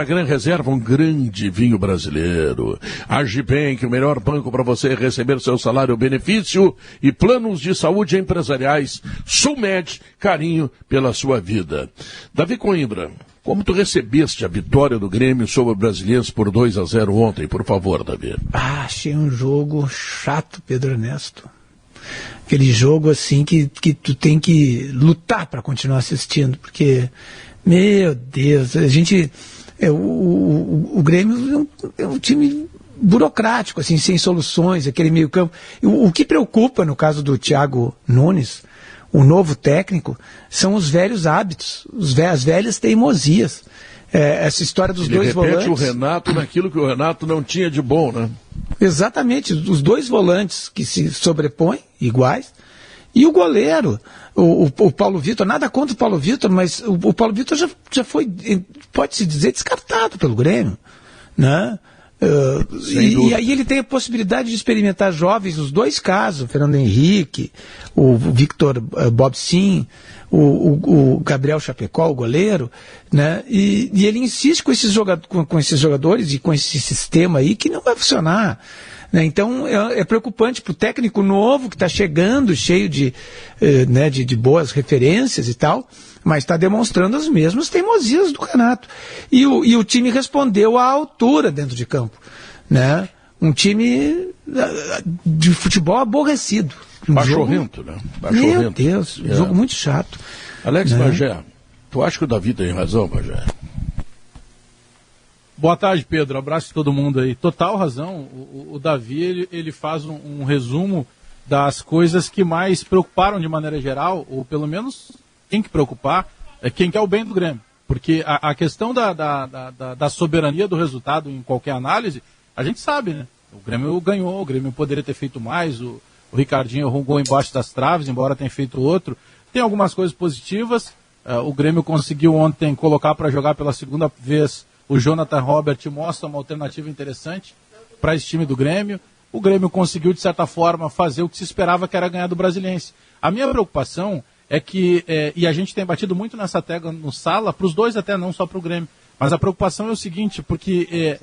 A Gran Reserva, um grande vinho brasileiro. Agibank, o melhor banco para você receber seu salário, benefício e planos de saúde empresariais. Sulmed, carinho pela sua vida. Davi Coimbra, como tu recebeste a vitória do Grêmio sobre o Brasiliense por 2-0 ontem? Por favor, Davi. Achei um jogo chato, Pedro Ernesto. Aquele jogo assim que tu tem que lutar para continuar assistindo, porque, meu Deus, a gente... O Grêmio é um time burocrático, assim, sem soluções, aquele meio campo. O que preocupa no caso do Thiago Nunes, o novo técnico, são os velhos hábitos, as velhas teimosias. Essa história dos dois volantes... Ele repete o Renato naquilo que o Renato não tinha de bom, né? Exatamente, os dois volantes que se sobrepõem, iguais, e o goleiro, o Paulo Vitor, nada contra o Paulo Vitor, mas o Paulo Vitor já foi, pode-se dizer, descartado pelo Grêmio, né? E aí ele tem a possibilidade de experimentar jovens, os dois casos, o Fernando Henrique, o Victor Bobsin, o Gabriel Chapecó, o goleiro, né? E ele insiste com esses jogadores e com esse sistema aí que não vai funcionar. Né? Então é preocupante para o técnico novo que está chegando, cheio de boas referências e tal, mas está demonstrando as mesmas teimosias do Renato. E o time respondeu à altura dentro de campo. Né? Um time de futebol aborrecido. Bachorrento, né? Meu Deus, um jogo muito chato. Alex Bagé, tu acha que o Davi tem razão, Bagé? Boa tarde, Pedro. Abraço a todo mundo aí. Total razão. O Davi, ele faz um resumo das coisas que mais preocuparam de maneira geral, ou pelo menos tem que preocupar, é quem quer o bem do Grêmio. Porque a questão da soberania do resultado em qualquer análise, a gente sabe, né? O Grêmio ganhou, o Grêmio poderia ter feito mais, o Ricardinho errou um gol embaixo das traves, embora tenha feito outro. Tem algumas coisas positivas. O Grêmio conseguiu ontem colocar para jogar pela segunda vez o Jonathan Robert, mostra uma alternativa interessante para esse time do Grêmio. O Grêmio conseguiu, de certa forma, fazer o que se esperava, que era ganhar do Brasiliense. A minha preocupação é que, e a gente tem batido muito nessa tecla no Sala, para os dois até, não só para o Grêmio, mas a preocupação é o seguinte, porque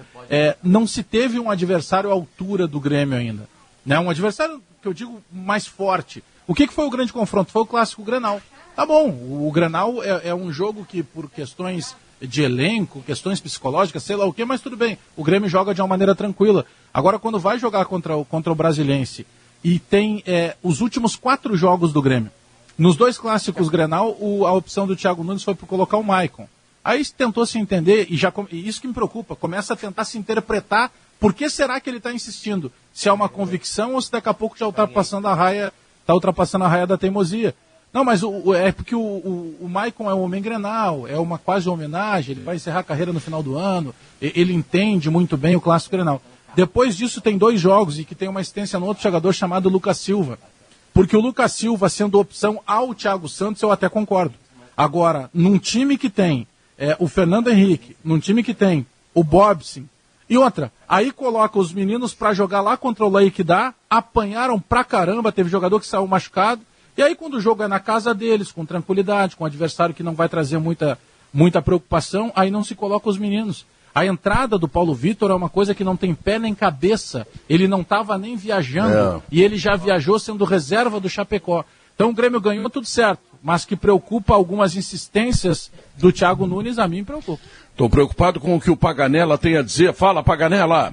não se teve um adversário à altura do Grêmio ainda. Né? Um adversário, que eu digo, mais forte. O que foi o grande confronto? Foi o clássico Grenal. Tá bom, o Grenal é um jogo que, por questões de elenco, questões psicológicas, sei lá o quê, mas tudo bem, o Grêmio joga de uma maneira tranquila. Agora, quando vai jogar contra o Brasiliense e tem os últimos 4 jogos do Grêmio, nos 2 clássicos Grenal, a opção do Thiago Nunes foi por colocar o Maicon. Aí tentou se entender, e isso que me preocupa, começa a tentar se interpretar por que será que ele está insistindo, se é uma convicção ou se daqui a pouco já está ultrapassando a raia da teimosia. Não, mas é porque o Maicon é um homem Grenal, é uma quase homenagem, ele vai encerrar a carreira no final do ano, ele entende muito bem o clássico Grenal. Depois disso tem 2 jogos e que tem uma assistência no outro jogador chamado Lucas Silva. Porque o Lucas Silva sendo opção ao Thiago Santos, eu até concordo. Agora, num time que tem o Fernando Henrique, num time que tem o Bobsin, e outra, aí coloca os meninos para jogar lá contra o Laikidá, apanharam pra caramba, teve jogador que saiu machucado. E aí, quando o jogo é na casa deles, com tranquilidade, com um adversário que não vai trazer muita preocupação, aí não se coloca os meninos. A entrada do Paulo Vitor é uma coisa que não tem pé nem cabeça. Ele não estava nem viajando, e ele já viajou sendo reserva do Chapecó. Então o Grêmio ganhou tudo certo, mas que preocupa algumas insistências do Thiago Nunes, a mim preocupa. Estou preocupado com o que o Paganella tem a dizer. Fala, Paganella!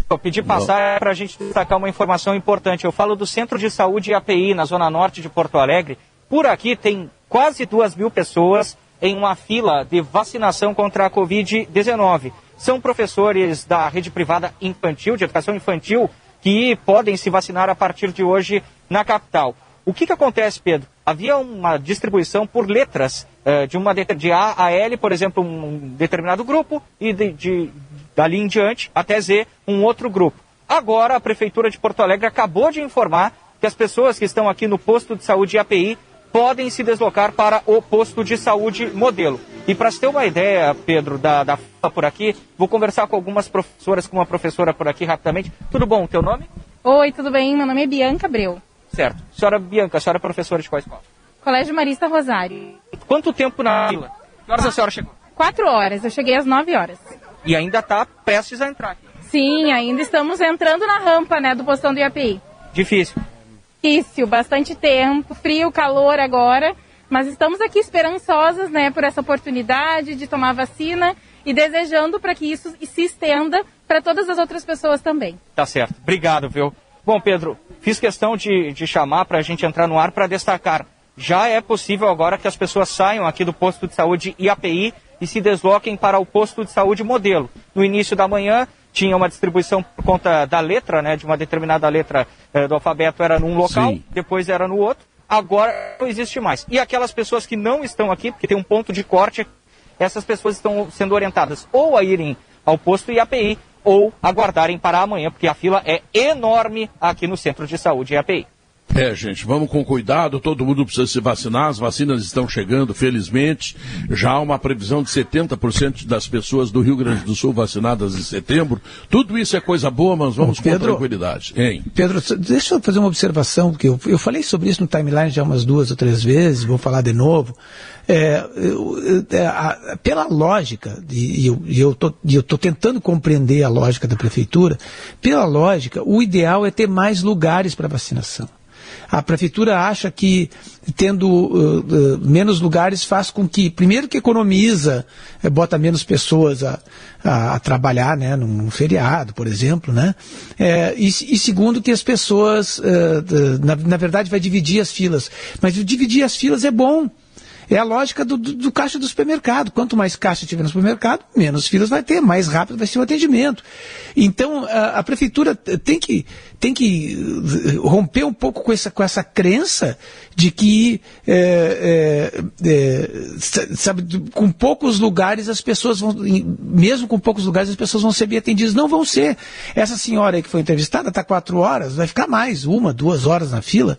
Eu pedi passar para a gente destacar uma informação importante. Eu falo do Centro de Saúde API, na Zona Norte de Porto Alegre. Por aqui tem quase 2.000 pessoas em uma fila de vacinação contra a Covid-19. São professores da rede privada infantil, de educação infantil, que podem se vacinar a partir de hoje na capital. O que acontece, Pedro? Havia uma distribuição por letras, de A a L, por exemplo, um determinado grupo, e dali em diante, até Z, um outro grupo. Agora, a Prefeitura de Porto Alegre acabou de informar que as pessoas que estão aqui no posto de saúde API podem se deslocar para o posto de saúde modelo. E para você ter uma ideia, Pedro, da fila por aqui, vou conversar com algumas professoras, com uma professora por aqui rapidamente. Tudo bom? Teu nome? Oi, tudo bem? Meu nome é Bianca Abreu. Certo. Senhora Bianca, a senhora é professora de qual escola? Colégio Marista Rosário. Quanto tempo na fila? Que horas a senhora chegou? 4 horas, eu cheguei às 9 horas. E ainda está prestes a entrar. Sim, ainda estamos entrando na rampa, né, do postão do IAPI. Difícil. Difícil, bastante tempo, frio, calor agora, mas estamos aqui esperançosas, né, por essa oportunidade de tomar vacina e desejando para que isso se estenda para todas as outras pessoas também. Tá certo. Obrigado, viu? Bom, Pedro, fiz questão de chamar para a gente entrar no ar para destacar. Já é possível agora que as pessoas saiam aqui do posto de saúde IAPI e se desloquem para o posto de saúde Modelo. No início da manhã, tinha uma distribuição por conta da letra, né, de uma determinada letra do alfabeto era num local, sim, depois era no outro, agora não existe mais. E aquelas pessoas que não estão aqui, porque tem um ponto de corte, essas pessoas estão sendo orientadas ou a irem ao posto IAPI ou aguardarem para amanhã, porque a fila é enorme aqui no Centro de Saúde IAPI. Gente, vamos com cuidado, todo mundo precisa se vacinar, as vacinas estão chegando, felizmente. Já há uma previsão de 70% das pessoas do Rio Grande do Sul vacinadas em setembro. Tudo isso é coisa boa, mas vamos com tranquilidade. Pedro, deixa eu fazer uma observação, porque eu falei sobre isso no timeline já umas 2 ou 3 vezes, vou falar de novo. Pela lógica, e eu estou tentando compreender a lógica da prefeitura, pela lógica, o ideal é ter mais lugares para vacinação. A prefeitura acha que tendo menos lugares faz com que, primeiro que economiza, bota menos pessoas a trabalhar, né, num feriado, por exemplo, né, e segundo que as pessoas, na verdade vai dividir as filas, mas dividir as filas é bom. É a lógica do caixa do supermercado. Quanto mais caixa tiver no supermercado, menos filas vai ter, mais rápido vai ser o atendimento. Então, a prefeitura tem que romper um pouco com essa crença de que, com poucos lugares as pessoas vão, mesmo com poucos lugares as pessoas vão ser bem atendidas. Não vão ser. Essa senhora aí que foi entrevistada está 4 horas, vai ficar mais 1, 2 horas na fila.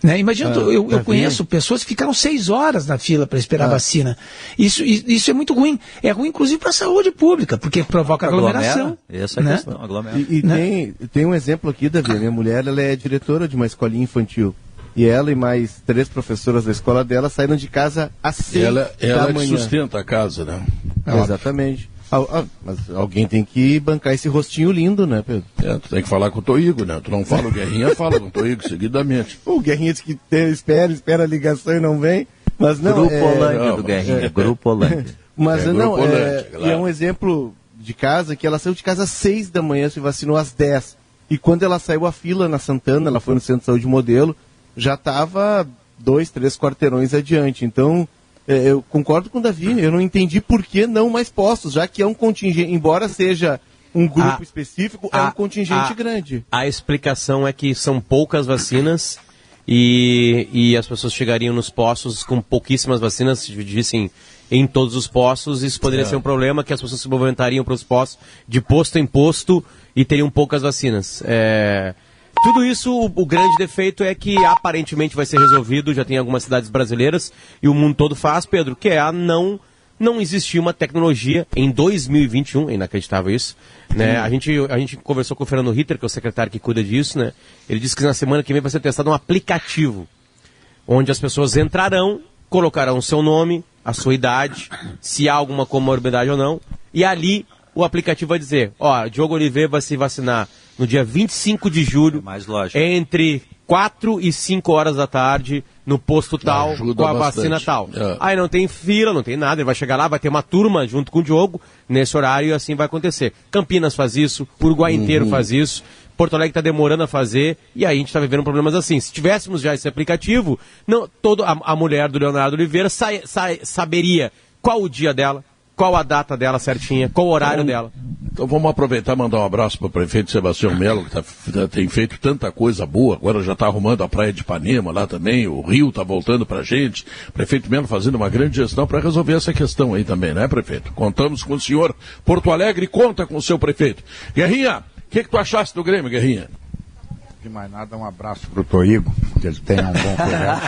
Né? Imagina, eu conheço pessoas que ficaram 6 horas na fila para esperar a vacina. Isso é muito ruim. É ruim, inclusive, para a saúde pública, porque provoca aglomeração. Essa é a questão, aglomera. E tem um exemplo aqui, Davi. Minha mulher, ela é diretora de uma escolinha infantil. E ela e mais 3 professoras da escola dela saíram de casa às 6 da manhã. Ela que sustenta a casa, né? Exatamente. Mas alguém tem que bancar esse rostinho lindo, né, Pedro? Tu tem que falar com o Toigo, né? Tu não fala o Guerrinha, fala com o Toigo seguidamente. O Guerrinha diz que espera a ligação e não vem, mas não... Grupo Holândia do Guerrinha, Grupo Holândia. Mas é um exemplo de casa que ela saiu de casa às 6 da manhã, se vacinou às 10. E quando ela saiu a fila na Santana, ela foi no Centro de Saúde Modelo, já estava 2, 3 quarteirões adiante. Então... eu concordo com o Davi, eu não entendi por que não mais postos, já que é um contingente, embora seja um grupo específico, é um contingente grande. A explicação é que são poucas vacinas e as pessoas chegariam nos postos com pouquíssimas vacinas, se dividissem em todos os postos, isso poderia ser um problema, que as pessoas se movimentariam para os postos de posto em posto e teriam poucas vacinas. Tudo isso, o grande defeito é que aparentemente vai ser resolvido, já tem algumas cidades brasileiras, e o mundo todo faz, Pedro, que é não existir uma tecnologia em 2021, é inacreditável isso, né? A gente conversou com o Fernando Ritter, que é o secretário que cuida disso, né? Ele disse que na semana que vem vai ser testado um aplicativo, onde as pessoas entrarão, colocarão o seu nome, a sua idade, se há alguma comorbidade ou não, e ali o aplicativo vai dizer, Diogo Oliveira vai se vacinar no dia 25 de julho, entre 4 e 5 horas da tarde, no posto tal, com a vacina tal. Aí não tem fila, não tem nada, ele vai chegar lá, vai ter uma turma junto com o Diogo, nesse horário, e assim vai acontecer. Campinas faz isso, Uruguai inteiro faz isso, Porto Alegre está demorando a fazer, e aí a gente está vivendo problemas assim. Se tivéssemos já esse aplicativo, a mulher do Leonardo Oliveira saberia qual o dia dela, qual a data dela certinha, qual o horário dela. Então vamos aproveitar e mandar um abraço para o prefeito Sebastião Melo, que tem feito tanta coisa boa, agora já está arrumando a praia de Ipanema lá também, o Rio está voltando para a gente, prefeito Melo fazendo uma grande gestão para resolver essa questão aí também, né, prefeito? Contamos com o senhor. Porto Alegre conta com o seu prefeito. Guerrinha, o que tu achaste do Grêmio, Guerrinha? De mais nada, um abraço pro Toigo, que ele tenha um bom programa.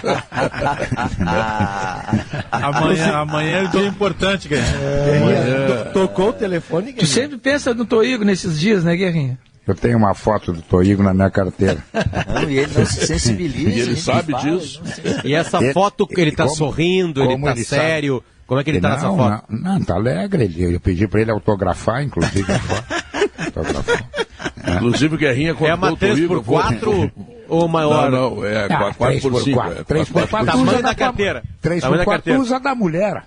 Amanhã é um dia importante, Guerrinha. Tocou o telefone, Guerrinha? Tu sempre pensa no Toigo nesses dias, né, Guerrinha? Eu tenho uma foto do Toigo na minha carteira. Não, e ele não se sensibiliza. E ele sabe disso. E essa foto, ele tá sorrindo, ele tá sério. Sabe? Como é que ele tá nessa foto? Não, tá alegre. Eu pedi pra ele autografar, inclusive, a foto. Autografar. Inclusive o Guerrinha contou. É uma 3x4 ou maior? Não, é 4x5. 3x4. Tamanho da carteira. 3x4 usa da mulher.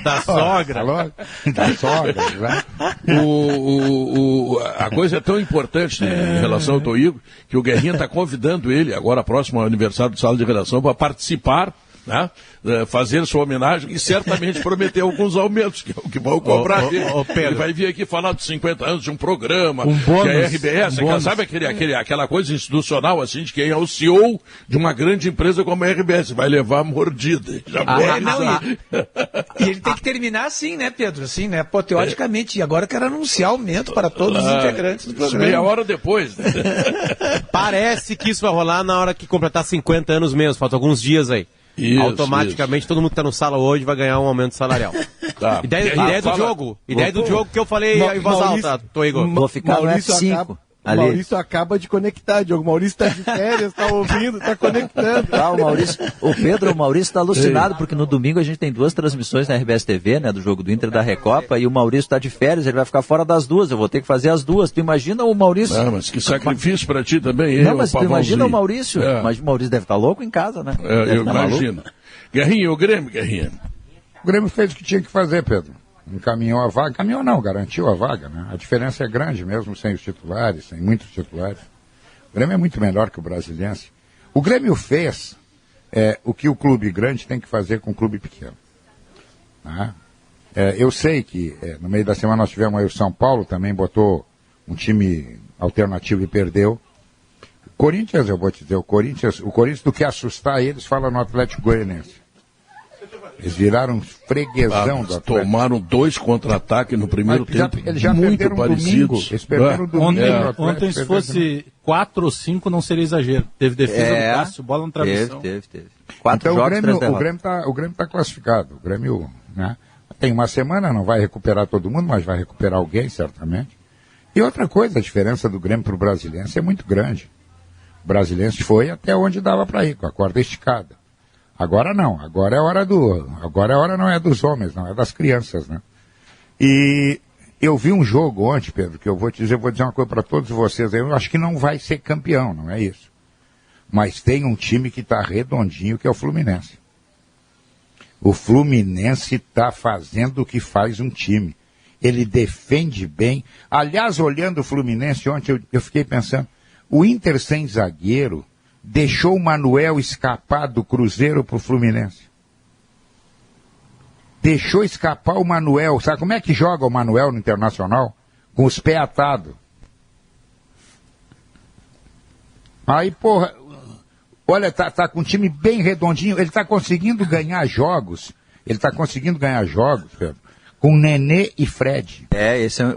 Da sogra. Da sogra, né? A coisa é tão importante em relação ao Toigo que o Guerrinha está convidando ele, agora próximo ao aniversário do Sala de Redação, para participar, né? Fazer sua homenagem e certamente prometer alguns aumentos, que é o que vão cobrar dele. Ele vai vir aqui falar dos 50 anos de um programa, bônus, que é RBS, sabe aquela coisa institucional assim, de quem é o CEO de uma grande empresa como a RBS, vai levar mordida. E ele tem que terminar assim, né, Pedro? Assim, né, apoteoticamente. E agora eu quero anunciar aumento para todos os integrantes do programa. Meia hora depois. Né? Parece que isso vai rolar na hora que completar 50 anos mesmo, faltam alguns dias aí. Automaticamente todo mundo que está no sala hoje vai ganhar um aumento salarial. Tá. Ideia do jogo. Ideia do jogo que eu falei em voz alta, Toigo. Vou ficar no F5. O Maurício acaba de conectar, Diogo. O Maurício está de férias, está ouvindo, está conectando. O Maurício está alucinado, porque no domingo a gente tem 2 transmissões na RBS TV, né, do jogo do Inter da Recopa, e o Maurício está de férias, ele vai ficar fora das 2, eu vou ter que fazer as 2. Tu imagina o Maurício... Não, mas que sacrifício para ti também, Não, mas tu imagina o Maurício, mas o Maurício deve estar louco em casa, né? Eu imagino. Guerrinha, o Grêmio, Guerrinha. O Grêmio fez o que tinha que fazer, Pedro. Encaminhou a vaga. Encaminhou não, garantiu a vaga, né? A diferença é grande mesmo sem os titulares, sem muitos titulares. O Grêmio é muito melhor que o Brasiliense. O Grêmio fez o que o clube grande tem que fazer com o clube pequeno. Né? Eu sei que no meio da semana nós tivemos aí o São Paulo, também botou um time alternativo e perdeu. Corinthians, eu vou te dizer, o Corinthians do que assustar eles, fala no Atlético Goianiense. Eles viraram freguesão do Atlético. Tomaram 2 contra-ataques no primeiro tempo, eles já muito parecidos. Eles perderam domingo. Ontem, se fosse 4 ou 5, não seria exagero. Teve defesa do Cássio, bola no travessão. Teve. 4 então, jogos, o Grêmio está classificado. O Grêmio, né, tem uma semana, não vai recuperar todo mundo, mas vai recuperar alguém, certamente. E outra coisa, a diferença do Grêmio para o Brasiliense é muito grande. O Brasiliense foi até onde dava para ir, com a corda esticada. Agora não, agora a hora não é dos homens, não, é das crianças, né? E eu vi um jogo ontem, Pedro, que eu vou dizer uma coisa para todos vocês, eu acho que não vai ser campeão, não é isso. Mas tem um time que está redondinho, que é o Fluminense. O Fluminense está fazendo o que faz um time. Ele defende bem. Aliás, olhando o Fluminense ontem, eu fiquei pensando, o Inter sem zagueiro deixou o Manuel escapar do Cruzeiro para o Fluminense. Deixou escapar o Manuel. Sabe como é que joga o Manuel no Internacional? Com os pés atados. Aí, porra, olha, tá com um time bem redondinho. Ele está conseguindo ganhar jogos. Pedro, com Nenê e Fred.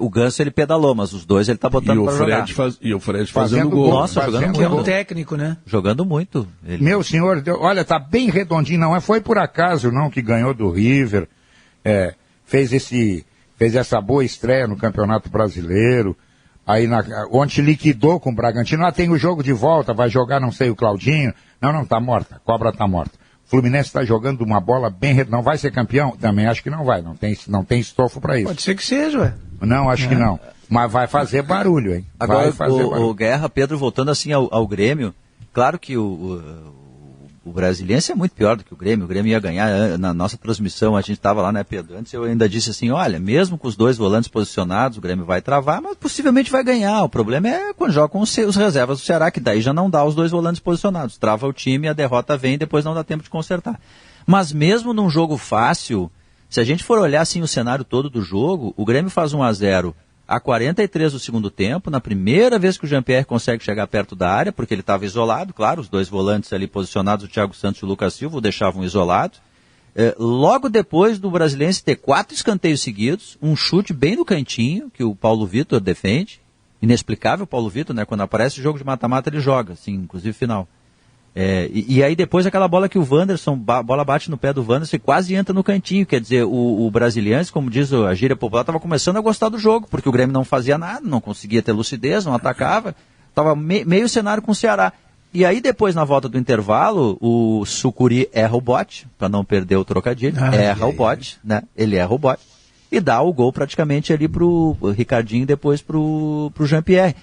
O Ganso ele pedalou, mas os dois ele tá botando para jogar. E o Fred fazendo gol. Nossa, jogando muito. É um técnico, né? Jogando muito. Meu senhor, olha, tá bem redondinho, não foi por acaso não que ganhou do River, fez essa boa estreia no Campeonato Brasileiro, aí ontem liquidou com o Bragantino, tem o jogo de volta, vai jogar não sei o Claudinho, não, tá morta, a cobra tá morta. O Fluminense está jogando uma bola bem... Não vai ser campeão? Também acho que não vai. Não tem estofo para isso. Pode ser que seja, ué. Não, acho que não. Mas vai fazer barulho, hein? Agora, o Guerra, Pedro, voltando assim ao Grêmio, claro que o Brasiliense é muito pior do que o Grêmio ia ganhar. Na nossa transmissão, a gente estava lá, né, Pedro? Antes eu ainda disse assim, olha, mesmo com os 2 volantes posicionados, o Grêmio vai travar, mas possivelmente vai ganhar. O problema é quando joga com os reservas do Ceará, que daí já não dá os 2 volantes posicionados. Trava o time, a derrota vem e depois não dá tempo de consertar. Mas mesmo num jogo fácil, se a gente for olhar assim o cenário todo do jogo, o Grêmio faz 1-0 a 43 do segundo tempo, na primeira vez que o Jean-Pierre consegue chegar perto da área, porque ele estava isolado, claro, os 2 volantes ali posicionados, o Thiago Santos e o Lucas Silva, o deixavam isolado. Logo depois do Brasiliense ter 4 escanteios seguidos, um chute bem no cantinho, que o Paulo Vitor defende, inexplicável o Paulo Vitor, né? Quando aparece o jogo de mata-mata ele joga, assim, inclusive final. E aí depois aquela bola que o Wanderson, bola bate no pé do Wanderson e quase entra no cantinho, quer dizer, o Brasiliense, como diz a gíria popular, estava começando a gostar do jogo, porque o Grêmio não fazia nada, não conseguia ter lucidez, não atacava, estava meio cenário com o Ceará. E aí depois, na volta do intervalo, o Sucuri erra o bote, para não perder o trocadilho, o bote, né? Ele erra o bote e dá o gol praticamente ali pro Ricardinho e depois pro Jean-Pierre.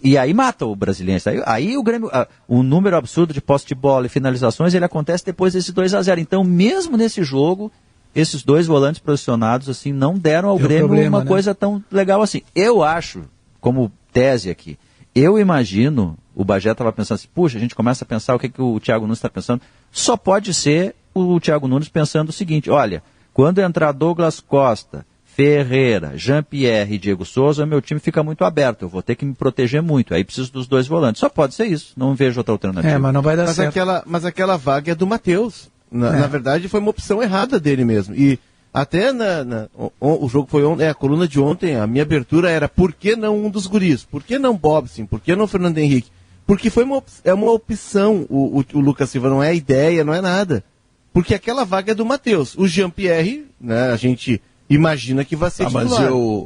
E aí mata o Brasiliense. Aí o Grêmio, o número absurdo de posse de bola e finalizações, ele acontece depois desse 2-0. Então, mesmo nesse jogo, esses dois volantes posicionados assim, não deram ao Grêmio uma coisa tão legal assim. Eu acho, como tese aqui, eu imagino, o Bagé estava pensando assim, puxa, a gente começa a pensar o que o Thiago Nunes está pensando. Só pode ser o Thiago Nunes pensando o seguinte, olha, quando entrar Douglas Costa, Ferreira, Jean-Pierre e Diego Souza, meu time fica muito aberto, eu vou ter que me proteger muito, aí preciso dos dois volantes. Só pode ser isso, não vejo outra alternativa. Mas não vai dar certo. Mas aquela vaga é do Matheus. Na verdade, foi uma opção errada dele mesmo. E até o jogo foi ontem, a coluna de ontem, a minha abertura era por que não um dos guris? Por que não Bobson? Por que não Fernando Henrique? Porque é uma opção, o Lucas Silva, não é ideia, não é nada. Porque aquela vaga é do Matheus. O Jean-Pierre, né, a gente imagina que vai ser titular. Mas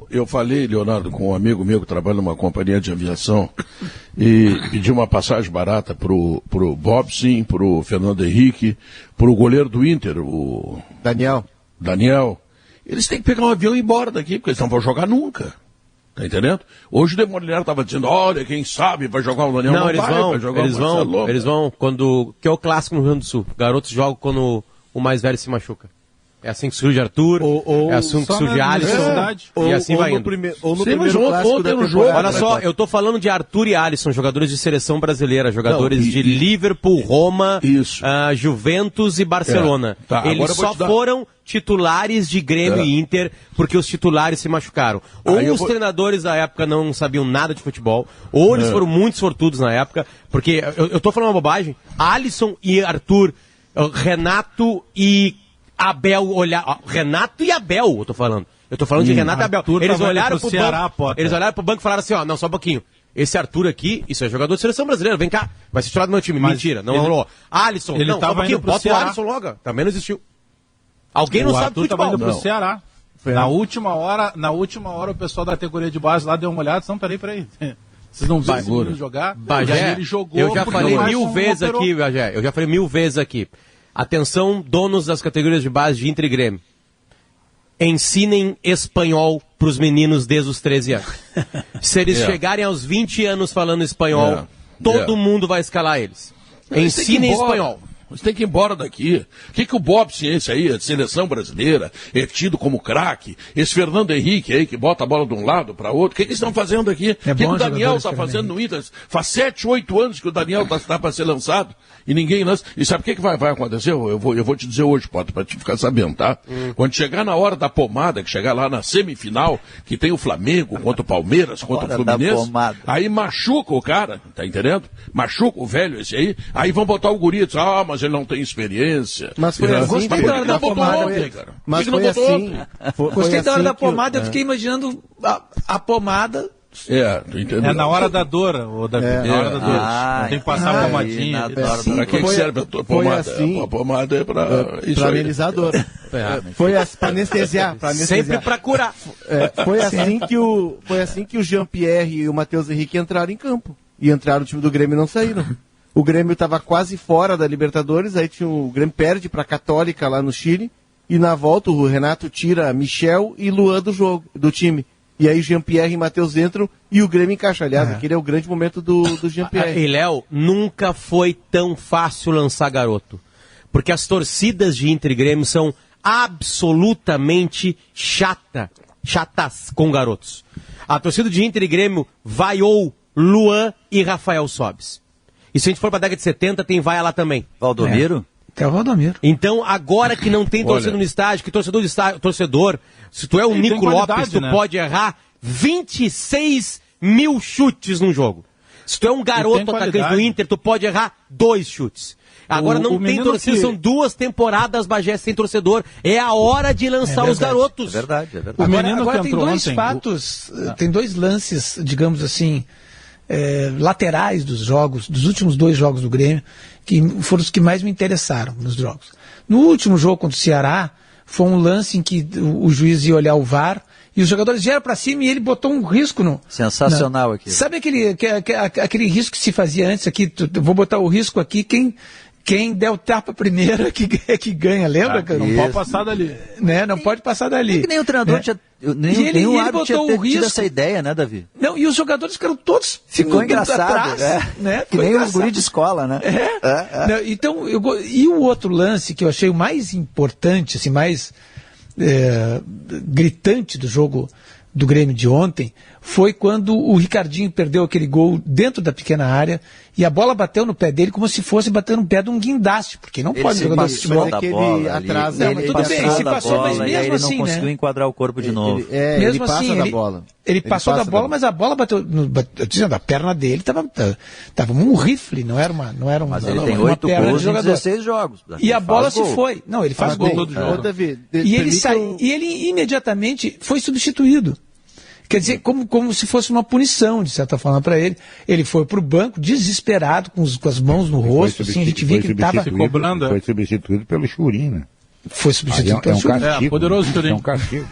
eu falei, Leonardo, com um amigo meu que trabalha numa companhia de aviação e pedi uma passagem barata pro Bobson, pro Fernando Henrique, pro goleiro do Inter, o Daniel. Eles têm que pegar um avião e ir embora daqui, porque eles não vão jogar nunca. Tá entendendo? Hoje o Demoliner estava dizendo, olha, quem sabe vai jogar o Daniel. Não, eles vão, que é o clássico no Rio Grande do Sul. Garotos jogam quando o mais velho se machuca. É assim que surge Arthur, é assim que surge Alisson, e assim vai indo. Ou no primeiro clássico da temporada. Olha só, eu tô falando de Arthur e Alisson, jogadores de seleção brasileira, jogadores de Liverpool, Roma, Juventus e Barcelona. Eles só foram titulares de Grêmio e Inter porque os titulares se machucaram. Ou os treinadores da época não sabiam nada de futebol, ou eles foram muito sortudos na época, porque eu tô falando uma bobagem, Alisson e Arthur, Renato e Abel Renato e Abel, eu tô falando de Renato e Abel. Eles olharam pro banco, e falaram assim, não, só um pouquinho. Esse Arthur aqui, isso é jogador de seleção brasileira, vem cá, vai ser tirado do meu time. Mentira, não rolou. Alisson, não, só um pouquinho, bota o Alisson logo, também não existiu. Alguém não sabe de futebol. Tava indo pro Ceará. Na última hora o pessoal da categoria de base lá deu uma olhada, não, peraí. Vocês não viram esse menino jogar? Bagé, ele jogou. Eu já falei mil vezes aqui, Bagé, Atenção, donos das categorias de base de Inter e Grêmio. Ensinem espanhol para os meninos desde os 13 anos. Se eles chegarem aos 20 anos falando espanhol, todo mundo vai escalar eles. Ensinem espanhol. Você tem que ir embora daqui. O que o Bobson, esse aí, a seleção brasileira, é tido como craque? Esse Fernando Henrique aí, que bota a bola de um lado para outro, o que eles estão fazendo aqui? O que o Daniel está fazendo no Inter? Faz 7, 8 anos que o Daniel está para ser lançado e ninguém lança. E sabe o que vai acontecer? Eu vou te dizer hoje, Potter, para te ficar sabendo, tá? Quando chegar na hora da pomada, que chegar lá na semifinal, que tem o Flamengo contra o Palmeiras, contra o Fluminense, aí machuca o cara, tá entendendo? Machuca o velho esse aí vão botar o guri e diz, mas ele não tem experiência. Mas foi assim. Gostei da hora da pomada, cara. Mas foi assim. Gostei da hora da pomada, eu fiquei imaginando a pomada. É na hora da dor, Davi. Na hora da dor. Tem que passar a pomadinha. Para que serve a pomada? Assim, a pomada é para amenizar a dor. Foi para anestesiar. Sempre para curar. Foi assim que o Jean-Pierre e o Matheus Henrique entraram em campo. E entraram no time do Grêmio e não saíram. O Grêmio estava quase fora da Libertadores, aí o Grêmio perde para a Católica lá no Chile, e na volta o Renato tira Michel e Luan do time. E aí Jean-Pierre e Matheus entram e o Grêmio encaixa. Aliás, aquele é o grande momento do Jean-Pierre. E Léo, nunca foi tão fácil lançar garoto. Porque as torcidas de Inter e Grêmio são absolutamente chatas com garotos. A torcida de Inter e Grêmio vaiou Luan e Rafael Sobis. E se a gente for para a década de 70, tem vaia lá também. Valdomiro? Até o Valdomiro. Então, agora que não tem torcedor no estádio, que torcedor, se tu é o Nico Lopes, tu pode errar 26 mil chutes num jogo. Se tu é um garoto atacante do Inter, tu pode errar 2 chutes. Agora não tem torcida, são 2 temporadas Bagé sem torcedor. É a hora de lançar os garotos. É verdade. Agora tem dois fatos, tem 2 lances, digamos assim, laterais dos últimos 2 jogos do Grêmio, que foram os que mais me interessaram nos jogos. No último jogo contra o Ceará, foi um lance em que o juiz ia olhar o VAR e os jogadores vieram para cima e ele botou um risco no... Sensacional aqui. Sabe aquele risco que se fazia antes aqui? Vou botar o risco aqui, quem der o tapa primeiro é que ganha, lembra? Não pode passar dali. Né? Não pode passar dali. É que nem o treinador tinha... Nem o árbitro tinha tido essa ideia, né, Davi? Não, e os jogadores ficaram todos... Ficou engraçado, atrás, né? Que nem os guri de escola, né? Não, então, e o outro lance que eu achei o mais importante, assim, mais gritante do jogo do Grêmio de ontem, foi quando o Ricardinho perdeu aquele gol dentro da pequena área e a bola bateu no pé dele como se fosse bater no pé de um guindaste, porque não pode jogador de futebol. Ele atrasa, ele tudo bem, se passou, mas mesmo ele assim, não conseguiu enquadrar o corpo de novo. Mesmo assim, ele passou da bola, mas a bola bateu, dizendo, a perna dele tava um rifle, não era uma mas ele tem 8 gols em 16 jogos. E a bola se foi. Não, ele faz gol. Todo jogo. E ele imediatamente foi substituído. Quer dizer, como se fosse uma punição, de certa forma, para ele. Ele foi para o banco desesperado, com as mãos no rosto, assim, a gente via que ele estava... Foi substituído pelo Churina. Foi substituído pelo Churina. Poderoso Churina. É um castigo.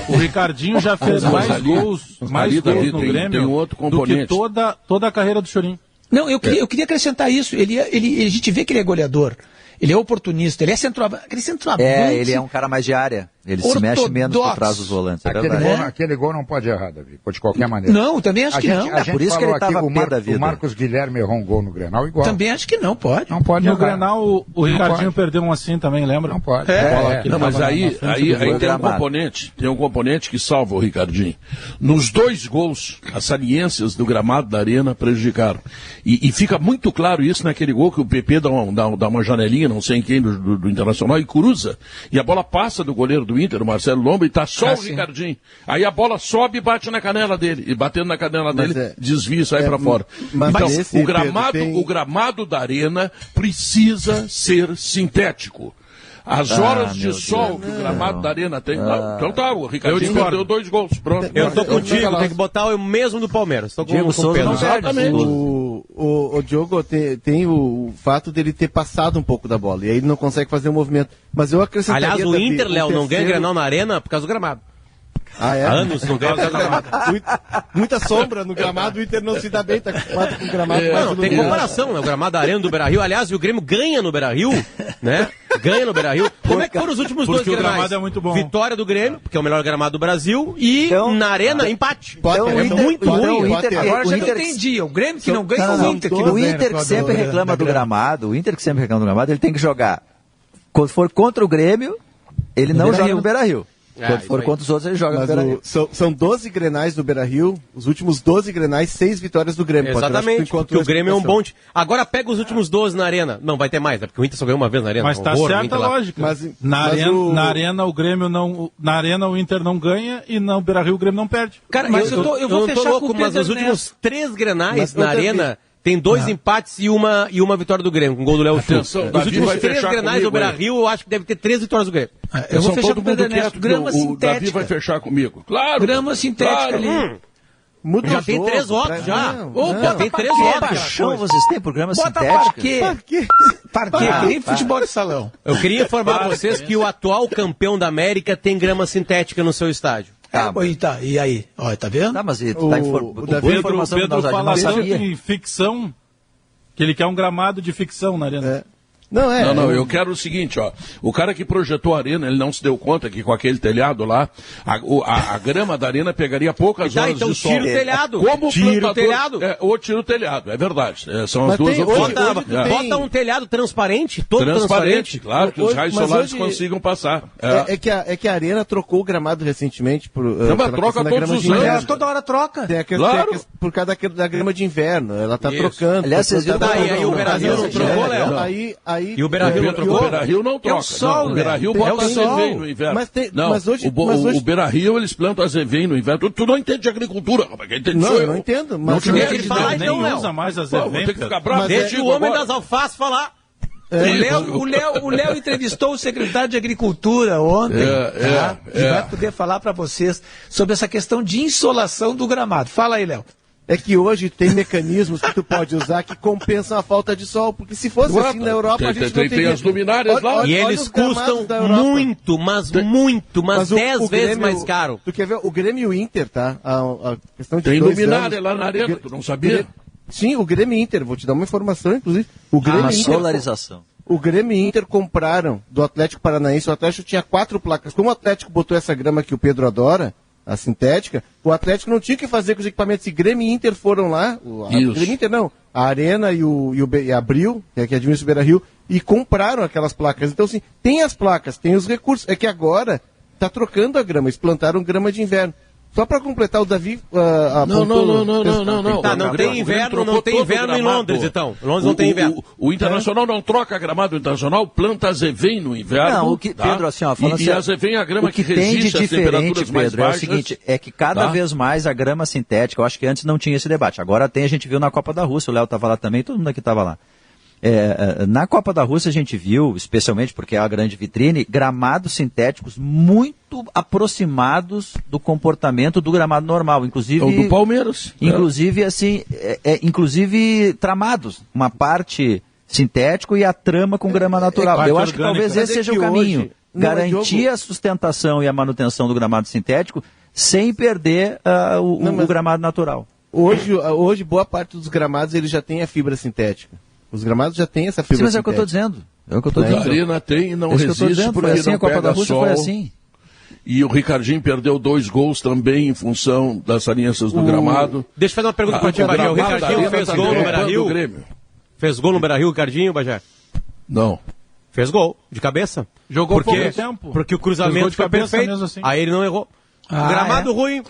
O Ricardinho já fez mais gols no Grêmio tem um outro componente. do que toda a carreira do Churin. Não, eu queria acrescentar isso. A gente vê que ele é goleador. Ele é oportunista, ele é centroavante. Ele é um cara mais de área. Ele se mexe menos por trás dos volantes. Aquele gol não pode errar, Davi, de qualquer maneira. Não, também acho que não. Por isso que ele estava pé da vida. O Marcos Guilherme errou um gol no Grenal igual. Também acho que não pode. Não pode no errar. Grenal, o Ricardinho perdeu um assim também, lembra? Não pode. Não, mas aí tem um componente que salva o Ricardinho. Nos 2 gols, as saliências do gramado da Arena prejudicaram. E fica muito claro isso naquele gol que o PP dá uma janelinha, não sei em quem, do Internacional, e cruza. E a bola passa do goleiro do Inter, o Marcelo Lomba, e tá só o Ricardinho. Aí a bola sobe e bate na canela dele. E batendo na canela dele, desvia e sai pra fora. Mas o gramado da Arena precisa ser sintético. As horas de sol que o gramado da Arena tem. Então tá, o Ricardinho perdeu 2 gols. Pronto. Eu tô contigo, tem que botar o mesmo do Palmeiras. Tô com Diego Souza não exatamente. O Diogo tem o fato dele ter passado um pouco da bola. E aí ele não consegue fazer o movimento. Mas eu acrescentaria... Aliás, o Inter, Léo, não ganha Grenal na Arena por causa do gramado. Há anos não ganha por causa do gramado. Muita sombra no gramado, o Inter não se dá bem, tá acostumado com o gramado. Não, tem comparação, né? O gramado da Arena do Beira-Rio. Aliás, o Grêmio ganha no Beira-Rio, né? Ganha no Beira-Rio. Como é que foram os últimos 2 grenais? O gramado é muito bom. Vitória do Grêmio, porque é o melhor gramado do Brasil, e na Arena, empate. É muito ruim. Agora já não entendi. O Grêmio que não ganha, o Inter que não ganha. O Inter que sempre reclama do gramado, ele tem que jogar. Quando for contra o Grêmio, ele não joga no Beira-Rio. Quando for contra os outros, ele joga no Beira-Rio. São 12 Grenais do Beira-Rio, os últimos 12 Grenais, 6 vitórias do Grêmio. Exatamente, porque o Grêmio é um bom time. Agora pega os últimos 12 na Arena. Não, vai ter mais, né? Porque o Inter só ganhou uma vez na Arena. Mas tá certa a lógica. Na Arena o Grêmio não... Na Arena o Inter não ganha e no Beira-Rio o Grêmio não perde. Cara, mas eu vou fechar louco, mas os últimos 3 Grenais na Arena... Tem 2 empates e uma vitória do Grêmio, com gol do Léo Sul. Os últimos 3 Grenais do Beira-Rio, eu acho que deve ter 3 vitórias do Grêmio. Eu vou fechar com o Pedro Neto. Grama sintética. O Davi vai fechar comigo. Claro. Grama sintética ali. Já tem 3 votos, já. Já tem 3 votos. Que paixão vocês têm por grama sintética? Parquê, que nem futebol de salão. Eu queria informar vocês que o atual campeão da América tem grama sintética no seu estádio. E aí? Ó, tá vendo? Tá, mas o Pedro fala tanto em ficção que ele quer um gramado de ficção na Arena. Não, eu quero o seguinte, ó. O cara que projetou a Arena, ele não se deu conta que com aquele telhado lá, a grama da Arena pegaria poucas horas de sol. Tira o telhado. Como tira o telhado. Ou tira o telhado, é verdade. São as duas opções. Bota um telhado transparente, todo transparente. Claro, que os raios solares consigam passar. É que a Arena trocou o gramado recentemente. Mas troca todos os anos. Toda hora troca. Por causa da grama de inverno. Ela tá trocando. Aliás, vocês viram aí o Beira-Rio não trocou, Léo? E o Beira-Rio não trocou? O Beira-Rio não troca. O Beira-Rio bota azeveio no inverno. O Beira-Rio, eles plantam azeveio no inverno. Tu não entende de agricultura, rapaz. Eu não entendo. Mas nem usa mais azeveio. Tem que ficar bravo. Deixa o homem das alfaces falar. O Léo entrevistou o secretário de Agricultura ontem. E vai poder falar para vocês sobre essa questão de insolação do gramado. Fala aí, Léo. é que hoje tem mecanismos que tu pode usar que compensam a falta de sol, porque se fosse assim na Europa, a gente não teria... Tem as luminárias lá. E eles custam muito, mas 10 vezes mais caro. Tu quer ver? O Grêmio e o Inter, tá? A questão de tem 2 luminária anos, lá na arena, tu não sabia? Sim, o Grêmio e Inter, vou te dar uma informação, inclusive. O Grêmio e Inter, solarização. O Grêmio e Inter compraram do Atlético Paranaense, o Atlético tinha 4 placas. Como o Atlético botou essa grama que o Pedro adora, a sintética, o Atlético não tinha o que fazer com os equipamentos. E Grêmio e Inter foram lá, o Grêmio e Inter não, a Arena e a Abril, que administra o Beira-Rio, e compraram aquelas placas. Então, assim, tem as placas, tem os recursos. É que agora está trocando a grama, eles plantaram grama de inverno. Só para completar, o Davi... Não. Tá, não tem inverno em Londres, então. Londres não tem inverno. O Internacional não troca gramado Internacional, planta azevém no inverno. Não, o que, tá? Pedro, assim, ó, falando e azevém é a grama que resiste tem de às temperaturas mais Pedro, baixas. É o seguinte, é que cada vez mais a grama sintética, eu acho que antes não tinha esse debate. Agora tem, a gente viu na Copa da Rússia, o Léo estava lá também, todo mundo aqui estava lá. Na Copa da Rússia a gente viu, especialmente porque é a grande vitrine, gramados sintéticos muito aproximados do comportamento do gramado normal, inclusive... Ou do Palmeiras. Inclusive, assim, inclusive tramados, uma parte sintético e a trama com grama natural. Eu acho que talvez esse seja o caminho, hoje, garantir a sustentação e a manutenção do gramado sintético sem perder o gramado natural. Hoje, boa parte dos gramados ele já tem a fibra sintética. Os gramados já têm essa fibra sintética. Mas é o que eu estou dizendo. A Arena tem e não resiste porque assim, não a Copa pega da Rússia sol. foi assim. E o Ricardinho perdeu 2 gols também em função das alianças do gramado. Deixa eu fazer uma pergunta para ti, Bagé. O Ricardinho fez gol no Beira-Rio? Fez gol no Beira-Rio, Ricardinho, Bagé? Não. Fez gol, de cabeça. Jogou pouco tempo. Porque o cruzamento foi perfeito. Assim. Aí ele não errou. Gramado ruim.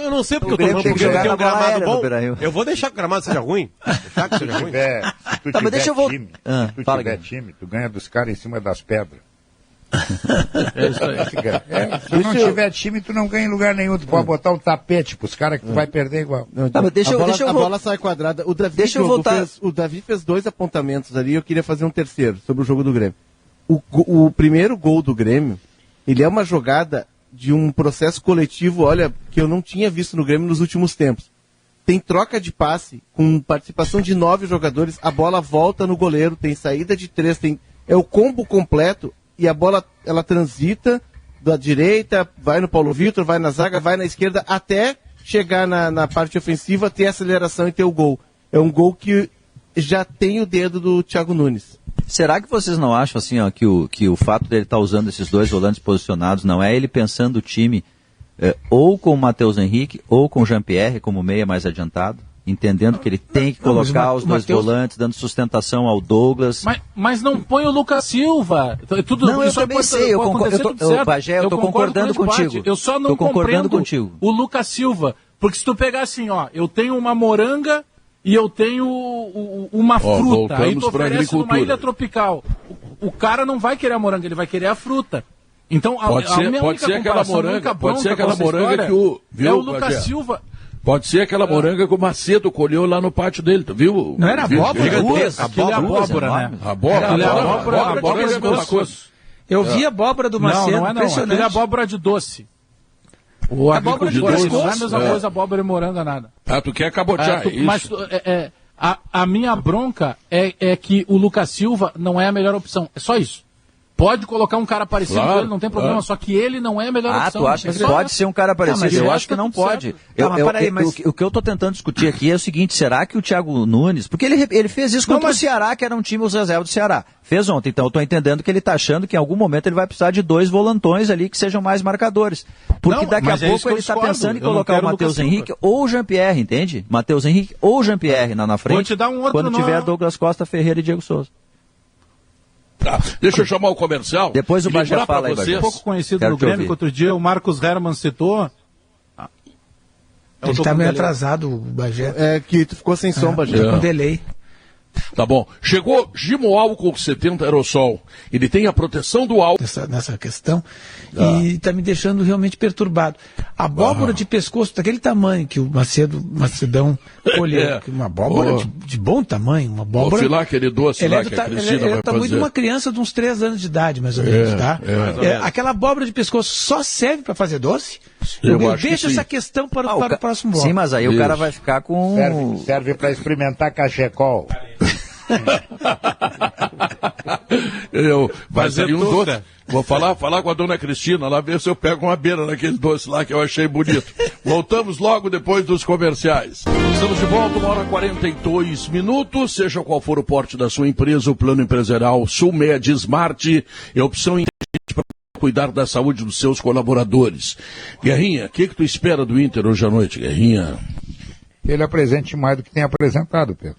Eu não sei porque eu tô falando porque eu tenho um gramado bom. Eu vou deixar que o gramado seja ruim. Deixar que seja ruim. Se tu tiver time, tu ganha dos caras em cima das pedras. Se não tiver time, tu não ganha em lugar nenhum. Tu pode botar um tapete pros caras que tu vai perder igual. A bola sai quadrada. O Davi fez 2 apontamentos ali e eu queria fazer um terceiro sobre o jogo do Grêmio. O primeiro gol do Grêmio, ele é uma jogada de um processo coletivo, olha, que eu não tinha visto no Grêmio nos últimos tempos. Tem troca de passe, com participação de 9 jogadores, a bola volta no goleiro, tem saída de 3, é o combo completo, e a bola, ela transita da direita, vai no Paulo Vitor, vai na zaga, vai na esquerda, até chegar na parte ofensiva, ter aceleração e ter o gol. É um gol que já tem o dedo do Thiago Nunes. Será que vocês não acham assim, ó, que o fato dele estar usando esses 2 volantes posicionados não é ele pensando o time ou com o Matheus Henrique ou com o Jean-Pierre como meia mais adiantado? Entendendo que ele tem que colocar os 2 volantes, dando sustentação ao Douglas. Mas não põe o Lucas Silva. Eu também sei, Bagé, eu estou concordando contigo. Eu só não compreendo o Lucas Silva. Porque se tu pegar assim, ó, eu tenho uma moranga e eu tenho uma fruta. Aí tu oferece numa ilha tropical. O cara não vai querer a moranga, ele vai querer a fruta. Então, pode ser aquela moranga que o... Viu, é o Lucas Silva... Pode ser aquela moranga que o Macedo colheu lá no pátio dele, tu viu? Não era abóbora? Abóbora, né? Abóbora é uma coisa. Eu vi a abóbora do Macedo, não. Aquele é abóbora de doce. O abóbora de doce não é a mesma coisa abóbora e moranga, nada. Tu quer cabotear, isso. Mas a minha bronca é que o Lucas Silva não é a melhor opção. É só isso. Pode colocar um cara parecido com ele, não tem problema, só que ele não é a melhor opção. Tu acha que pode ser um cara parecido? Eu acho que não pode. O que eu estou tentando discutir aqui é o seguinte, será que o Thiago Nunes, porque ele fez isso contra o Ceará, que era um time, os reservas do Ceará. Fez ontem, então eu estou entendendo que ele está achando que em algum momento ele vai precisar de 2 volantões ali que sejam mais marcadores. Porque daqui a pouco ele está pensando em colocar o Matheus Henrique ou o Jean-Pierre, entende? Matheus Henrique ou o Jean-Pierre na frente, vou te dar um outro quando tiver Douglas Costa, Ferreira e Diego Souza. Tá, deixa eu chamar o comercial. Depois o Bagé fala aí, Bagé. Um pouco conhecido no Grêmio, que outro dia o Marcos Hermann citou. Ele está meio atrasado, o Bagé. É que tu ficou sem som, Bagé. Com delay. Tá bom. Chegou Gimo Álcool 70 Aerosol. Ele tem a proteção do álcool. Nessa questão. E está me deixando realmente perturbado. A abóbora de pescoço daquele tamanho que o Macedão colheu. Uma abóbora de bom tamanho. Uma abóbora. Vou filar aquele doce lá que a Cristina vai fazer. É o tamanho de uma criança de uns 3 anos de idade, mais ou menos, tá? Aquela abóbora de pescoço só serve para fazer doce? Deixa essa questão para o próximo bloco. Sim, mas aí o cara vai ficar com... Serve para experimentar cachecol. Mas aí um doce. Vou falar com a dona Cristina lá, ver se eu pego uma beira naquele doce lá que eu achei bonito. Voltamos logo depois dos comerciais. Estamos de volta, 1h42. Seja qual for o porte da sua empresa, o plano empresarial Sulmed Smart é a opção inteligente para cuidar da saúde dos seus colaboradores. Guerrinha, o que tu espera do Inter hoje à noite, Guerrinha? Ele apresente mais do que tem apresentado, Pedro.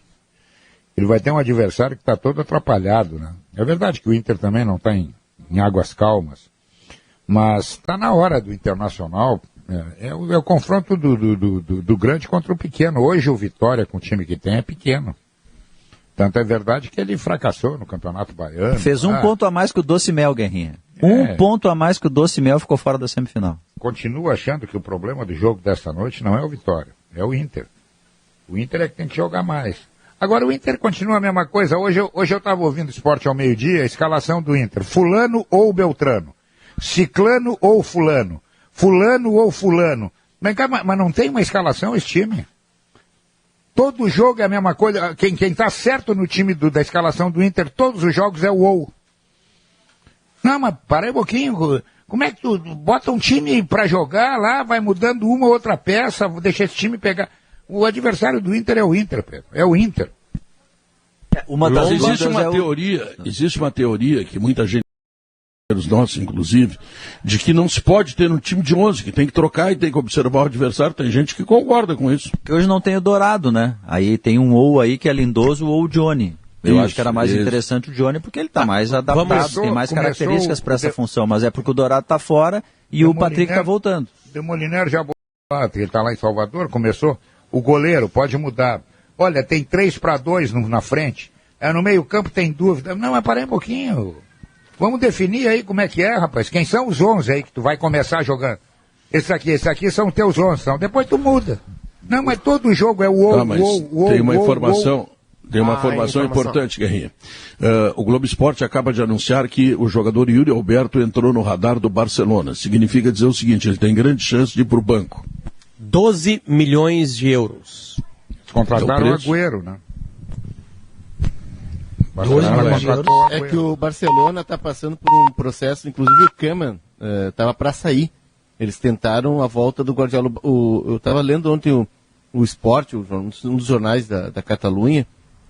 Ele vai ter um adversário que está todo atrapalhado, né? É verdade que o Inter também não está em águas calmas, mas está na hora do Internacional. É o confronto do grande contra o pequeno. Hoje o Vitória, com o time que tem, é pequeno. Tanto é verdade que ele fracassou no Campeonato Baiano. Fez um ponto a mais que o Doce Mel, Guerrinha. Um ponto a mais que o Doce Mel, ficou fora da semifinal. Continuo achando que o problema do jogo desta noite não é o Vitória, é o Inter. O Inter é que tem que jogar mais. Agora o Inter continua a mesma coisa. Hoje eu estava ouvindo Esporte ao meio-dia, a escalação do Inter. Fulano ou Beltrano. Ciclano ou fulano. Fulano ou fulano. Mas não tem uma escalação esse time. Todo jogo é a mesma coisa. Quem está certo no time da escalação do Inter, todos os jogos é o ou. Não, mas para aí um pouquinho. Como é que tu bota um time para jogar lá, vai mudando uma ou outra peça, deixa esse time pegar... O adversário do Inter é o Inter, Pedro. É o Inter. Existe uma teoria que muita gente, os nossos inclusive, de que não se pode ter um time de 11, que tem que trocar e tem que observar o adversário. Tem gente que concorda com isso. Porque hoje não tem o Dourado, né? Aí tem um ou aí que é Lindoso ou o Johnny. Eu acho que era mais interessante o Johnny porque ele está mais adaptado, tem mais características para essa função. Mas é porque o Dourado está fora e o Patrick está voltando. O Moliner já ele está lá em Salvador, começou... O goleiro pode mudar. Olha, tem 3-2 na frente. No meio campo tem dúvida. Não, mas parei um pouquinho. Vamos definir aí como é que é, rapaz. Quem são os 11 aí que tu vai começar jogando? Esse aqui são teus 11. São. Depois tu muda. Não, mas todo jogo é o tem uma informação. Tem uma informação importante, Guerrinha. O Globo Esporte acaba de anunciar que o jogador Yuri Alberto entrou no radar do Barcelona. Significa dizer o seguinte, ele tem grande chance de ir para o banco. 12 milhões de euros. Contrataram o Agüero, né? 12 milhões de euros. É que o Barcelona está passando por um processo, inclusive o Koeman estava para sair. Eles tentaram a volta do Guardiola. Eu estava lendo ontem o Sport, um dos jornais da Catalunha,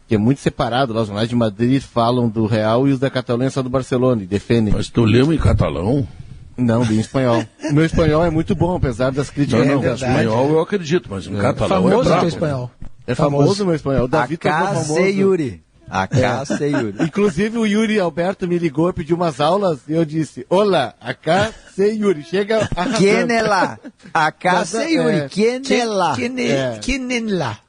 que é muito separado lá. Os jornais de Madrid falam do Real e os da Catalunha são do Barcelona e defendem. Mas tu leu em catalão? Não, li em espanhol. O meu espanhol é muito bom, apesar das críticas. Não, espanhol eu acredito, mas em catalão famoso é bravo. Espanhol. É famoso o meu espanhol. O David famoso. Yuri. Acá sei Yuri. Inclusive o Yuri Alberto me ligou e pediu umas aulas e eu disse, olá, acá sei Yuri. Chega arrasando. Quem é lá? Acá sei Yuri. Quem é lá? Quem é lá?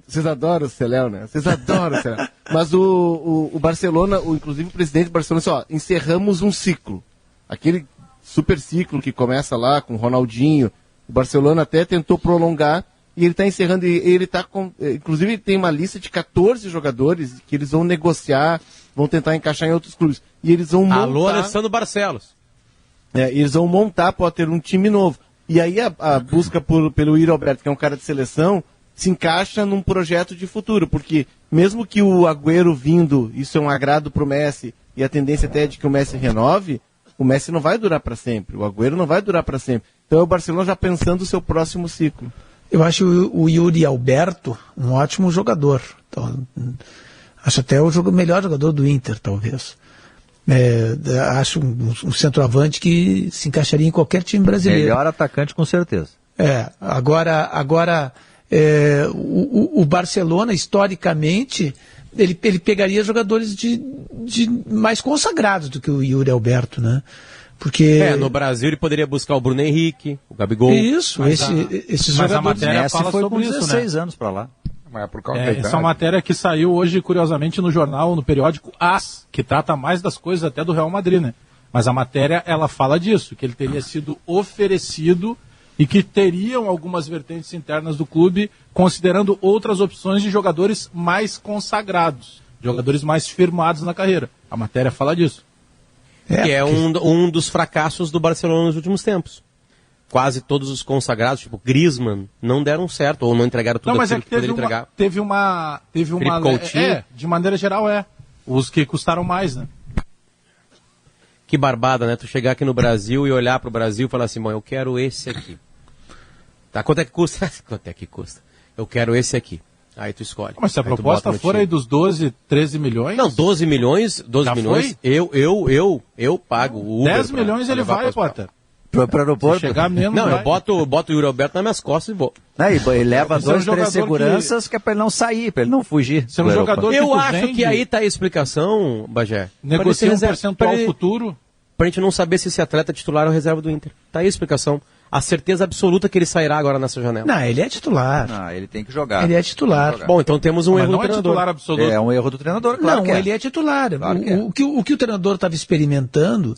Vocês adoram o Celéu, né? Vocês adoram o Celéu. Mas o Barcelona, inclusive o presidente do Barcelona, disse, encerramos um ciclo. Aquele super ciclo que começa lá com o Ronaldinho. O Barcelona até tentou prolongar e ele está encerrando. E ele está com. Inclusive, tem uma lista de 14 jogadores que eles vão negociar, vão tentar encaixar em outros clubes. E eles vão montar. Alô, Alessandro Barcelos. Eles vão montar, pode ter um time novo. E aí a busca pelo Yuri Alberto, que é um cara de seleção, se encaixa num projeto de futuro. Porque mesmo que o Agüero vindo, isso é um agrado para o Messi, e a tendência até é de que o Messi renove. O Messi não vai durar para sempre, o Agüero não vai durar para sempre. Então é o Barcelona já pensando no seu próximo ciclo. Eu acho o Yuri Alberto um ótimo jogador. Então, acho até o melhor jogador do Inter, talvez. Acho um centroavante que se encaixaria em qualquer time brasileiro. Melhor atacante, com certeza. Agora o Barcelona, historicamente... Ele pegaria jogadores de mais consagrados do que o Yuri Alberto, né? Porque... no Brasil ele poderia buscar o Bruno Henrique, o Gabigol. Isso, esses jogadores... Mas a matéria fala foi sobre com 16 isso, né? anos para lá. Mas é por causa essa matéria que saiu hoje, curiosamente, no jornal, no periódico AS, que trata mais das coisas até do Real Madrid, né? Mas a matéria, ela fala disso, que ele teria sido oferecido e que teriam algumas vertentes internas do clube, considerando outras opções de jogadores mais consagrados, jogadores mais firmados na carreira. A matéria fala disso. Que é um dos fracassos do Barcelona nos últimos tempos. quase todos os consagrados, tipo Griezmann, não deram certo, ou não entregaram tudo aquilo que poderia entregar. Teve uma de maneira geral os que custaram mais, né? Que barbada, né? Tu chegar aqui no Brasil e olhar pro Brasil e falar assim, bom, eu quero esse aqui. Tá, quanto é que custa? Quanto é que custa? Eu quero esse aqui. Aí tu escolhe. Mas se a proposta for aí dos 12, 13 milhões... Não, 12 milhões, eu pago o Uber. 10 milhões ele vai, Potter. Pro aeroporto? Chegar menos. Não, eu boto o Yuri Alberto nas minhas costas e vou. Ele leva 2, 3 seguranças que é pra ele não sair, pra ele não fugir. Você é um jogador que eu acho que aí tá a explicação, Bagé. Negocia um percentual futuro. Pra gente não saber se esse atleta é titular ou reserva do Inter. Tá aí a explicação. A certeza absoluta que ele sairá agora nessa janela. Não, ele é titular. Não, ele tem que jogar. Ele é titular. Bom, então temos um erro do treinador. Titular absoluto. É um erro do treinador, claro. Não, ele é titular. Claro o que o treinador estava experimentando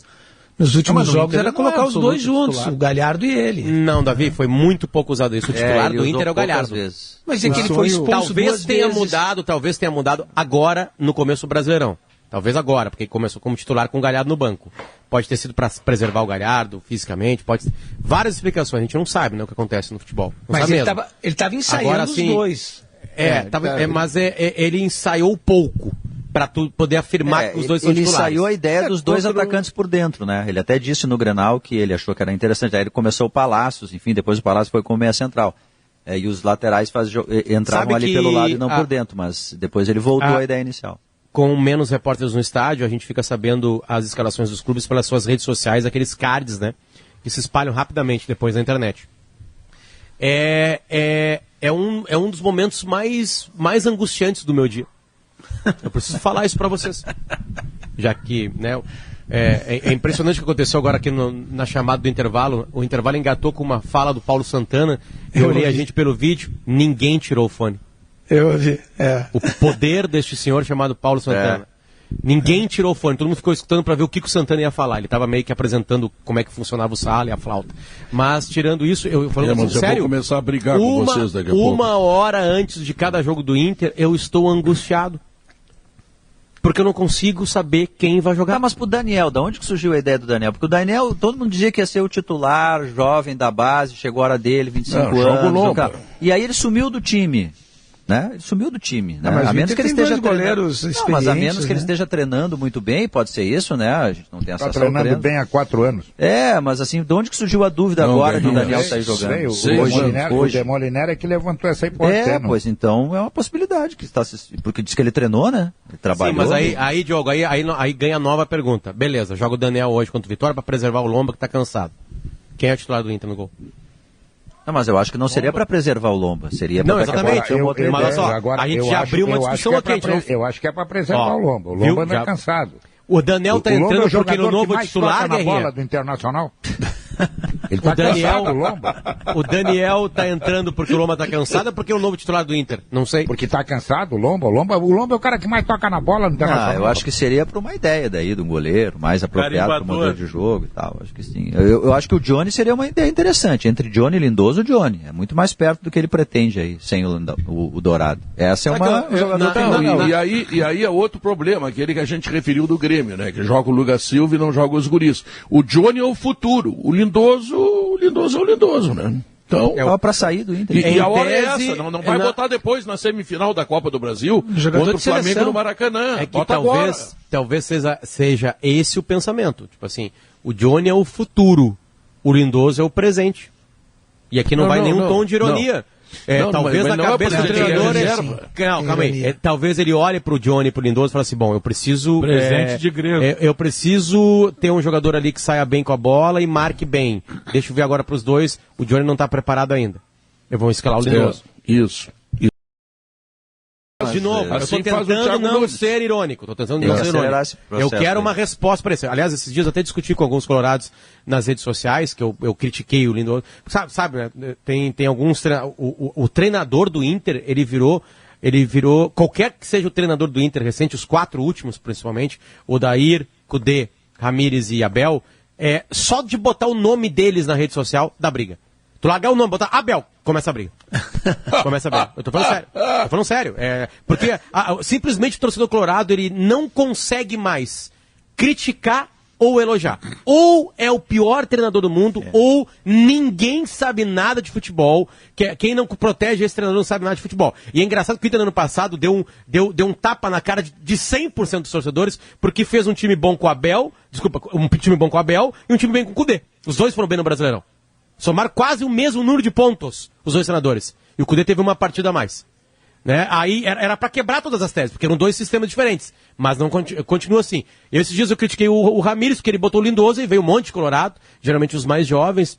nos últimos jogos era colocar os dois juntos, titular. O Galhardo e ele. Não, Davi, foi muito pouco usado isso. O titular do Inter é o Galhardo. Vezes. Mas é que ele foi expulso duas vezes. Talvez tenha mudado agora no começo do Brasileirão. Talvez agora, porque começou como titular com o Galhardo no banco. Pode ter sido para preservar o Galhardo fisicamente, pode ter... Várias explicações, a gente não sabe, né, o que acontece no futebol. Não mas ele estava ensaiando agora, assim, os dois. Mas ele ensaiou pouco para poder afirmar que os dois são titulares. Ele ensaiou a ideia dos dois atacantes por dentro, né? Ele até disse no Grenal que ele achou que era interessante. Aí ele começou o Palácios, enfim, depois o Palácio foi como meia central. E os laterais entravam ali pelo lado e não por dentro, mas depois ele voltou à ideia inicial. Com menos repórteres no estádio, a gente fica sabendo as escalações dos clubes pelas suas redes sociais, aqueles cards, né? Que se espalham rapidamente depois na internet. É um dos momentos mais angustiantes do meu dia. Eu preciso falar isso pra vocês. Já que, né? É impressionante o que aconteceu agora aqui na chamada do intervalo. O intervalo engatou com uma fala do Paulo Santana. Eu olhei a gente pelo vídeo, ninguém tirou o fone. Eu ouvi, O poder deste senhor chamado Paulo Santana. Ninguém tirou o fone, todo mundo ficou escutando para ver o que o Santana ia falar. Ele estava meio que apresentando como é que funcionava o sala e a flauta. Mas tirando isso, eu falando assim, sério, vou começar a brigar com vocês daqui a pouco. Uma hora antes de cada jogo do Inter, eu estou angustiado. Porque eu não consigo saber quem vai jogar. Mas pro Daniel, da onde que surgiu a ideia do Daniel? Porque o Daniel, todo mundo dizia que ia ser o titular, jovem da base, chegou a hora dele, 25 anos. E aí ele sumiu do time. Né? Ele sumiu do time, né? A menos que ele esteja goleiros experientes, mas a menos que ele esteja treinando muito bem, pode ser isso, né? A gente não tem acesso ao treino. Está treinando bem há 4 anos. Mas assim, de onde que surgiu a dúvida agora de o Daniel sair jogando? O Demoliner é que levantou essa hipótese. Pois então é uma possibilidade, porque diz que ele treinou, né? Ele trabalhou. Sim, mas aí Diogo, aí ganha a nova pergunta. Beleza, joga o Daniel hoje contra o Vitória para preservar o Lomba que está cansado. Quem é o titular do Inter no gol? Não, mas eu acho que não seria para preservar o Lomba, seria para exatamente. Mas só, a gente já abriu uma discussão aqui. Eu acho que é para preservar o Lomba. O Lomba não é cansado. O Daniel está entrando porque no novo titular, na bola do Internacional. Ele tá cansado, o Lomba. O Daniel está entrando porque o Lomba está cansado ou porque é o novo titular do Inter? Não sei. Porque está cansado o Lomba. O Lomba é o cara que mais toca na bola no Internacional. Eu acho que seria para uma ideia daí de um goleiro, mais apropriado para o modelo de jogo e tal. Acho que sim. Eu acho que o Johnny seria uma ideia interessante. Entre Johnny e Lindoso, o Johnny. É muito mais perto do que ele pretende aí, sem o Dourado. Essa é uma jogador. E aí é outro problema, aquele que a gente referiu do Grêmio, né? Que joga o Lucas Silva e não joga os guris. O Johnny é o futuro. O Lindoso é o Lindoso, né? Então, para sair do Inter. E a hora é essa, não vai botar depois na semifinal da Copa do Brasil contra o Flamengo no Maracanã. É que talvez seja esse o pensamento. Tipo assim, o Johnny é o futuro, o Lindoso é o presente. E aqui não vai nenhum tom de ironia. Talvez na cabeça do treinador calma aí. Talvez ele olhe pro Johnny, pro Lindoso e fale assim, bom, eu preciso presente de grego. Eu preciso ter um jogador ali que saia bem com a bola e marque bem. Deixa eu ver agora pros dois, o Johnny não tá preparado ainda. Eu vou escalar o Lindoso. Isso. De novo, eu tô tentando não ser irônico. Eu quero uma resposta para isso. Aliás, esses dias eu até discuti com alguns colorados nas redes sociais, que eu critiquei o Lindoso. Sabe, né? Tem alguns... O treinador do Inter, ele virou... Qualquer que seja o treinador do Inter recente, os 4 últimos principalmente, Odair, Kudê, Ramírez e Abel, só de botar o nome deles na rede social, dá briga. Tu largar o nome, botar Abel, começa a briga. Começa a briga. Eu tô falando sério. Porque simplesmente o torcedor colorado, ele não consegue mais criticar ou elogiar. Ou é o pior treinador do mundo, ou ninguém sabe nada de futebol. Quem não protege esse treinador não sabe nada de futebol. E é engraçado que o Inter, no ano passado, deu um tapa na cara de 100% dos torcedores, porque fez um time bom com o Abel, um time bom com o Abel e um time bem com o Cudê. Os dois foram bem no Brasileirão. Somaram quase o mesmo número de pontos, os dois treinadores. E o Cudê teve uma partida a mais. Né? Aí era para quebrar todas as teses, porque eram dois sistemas diferentes. Mas não continua assim. Esses dias eu critiquei o Ramires, porque ele botou o Lindoso e veio um monte de colorado, geralmente os mais jovens,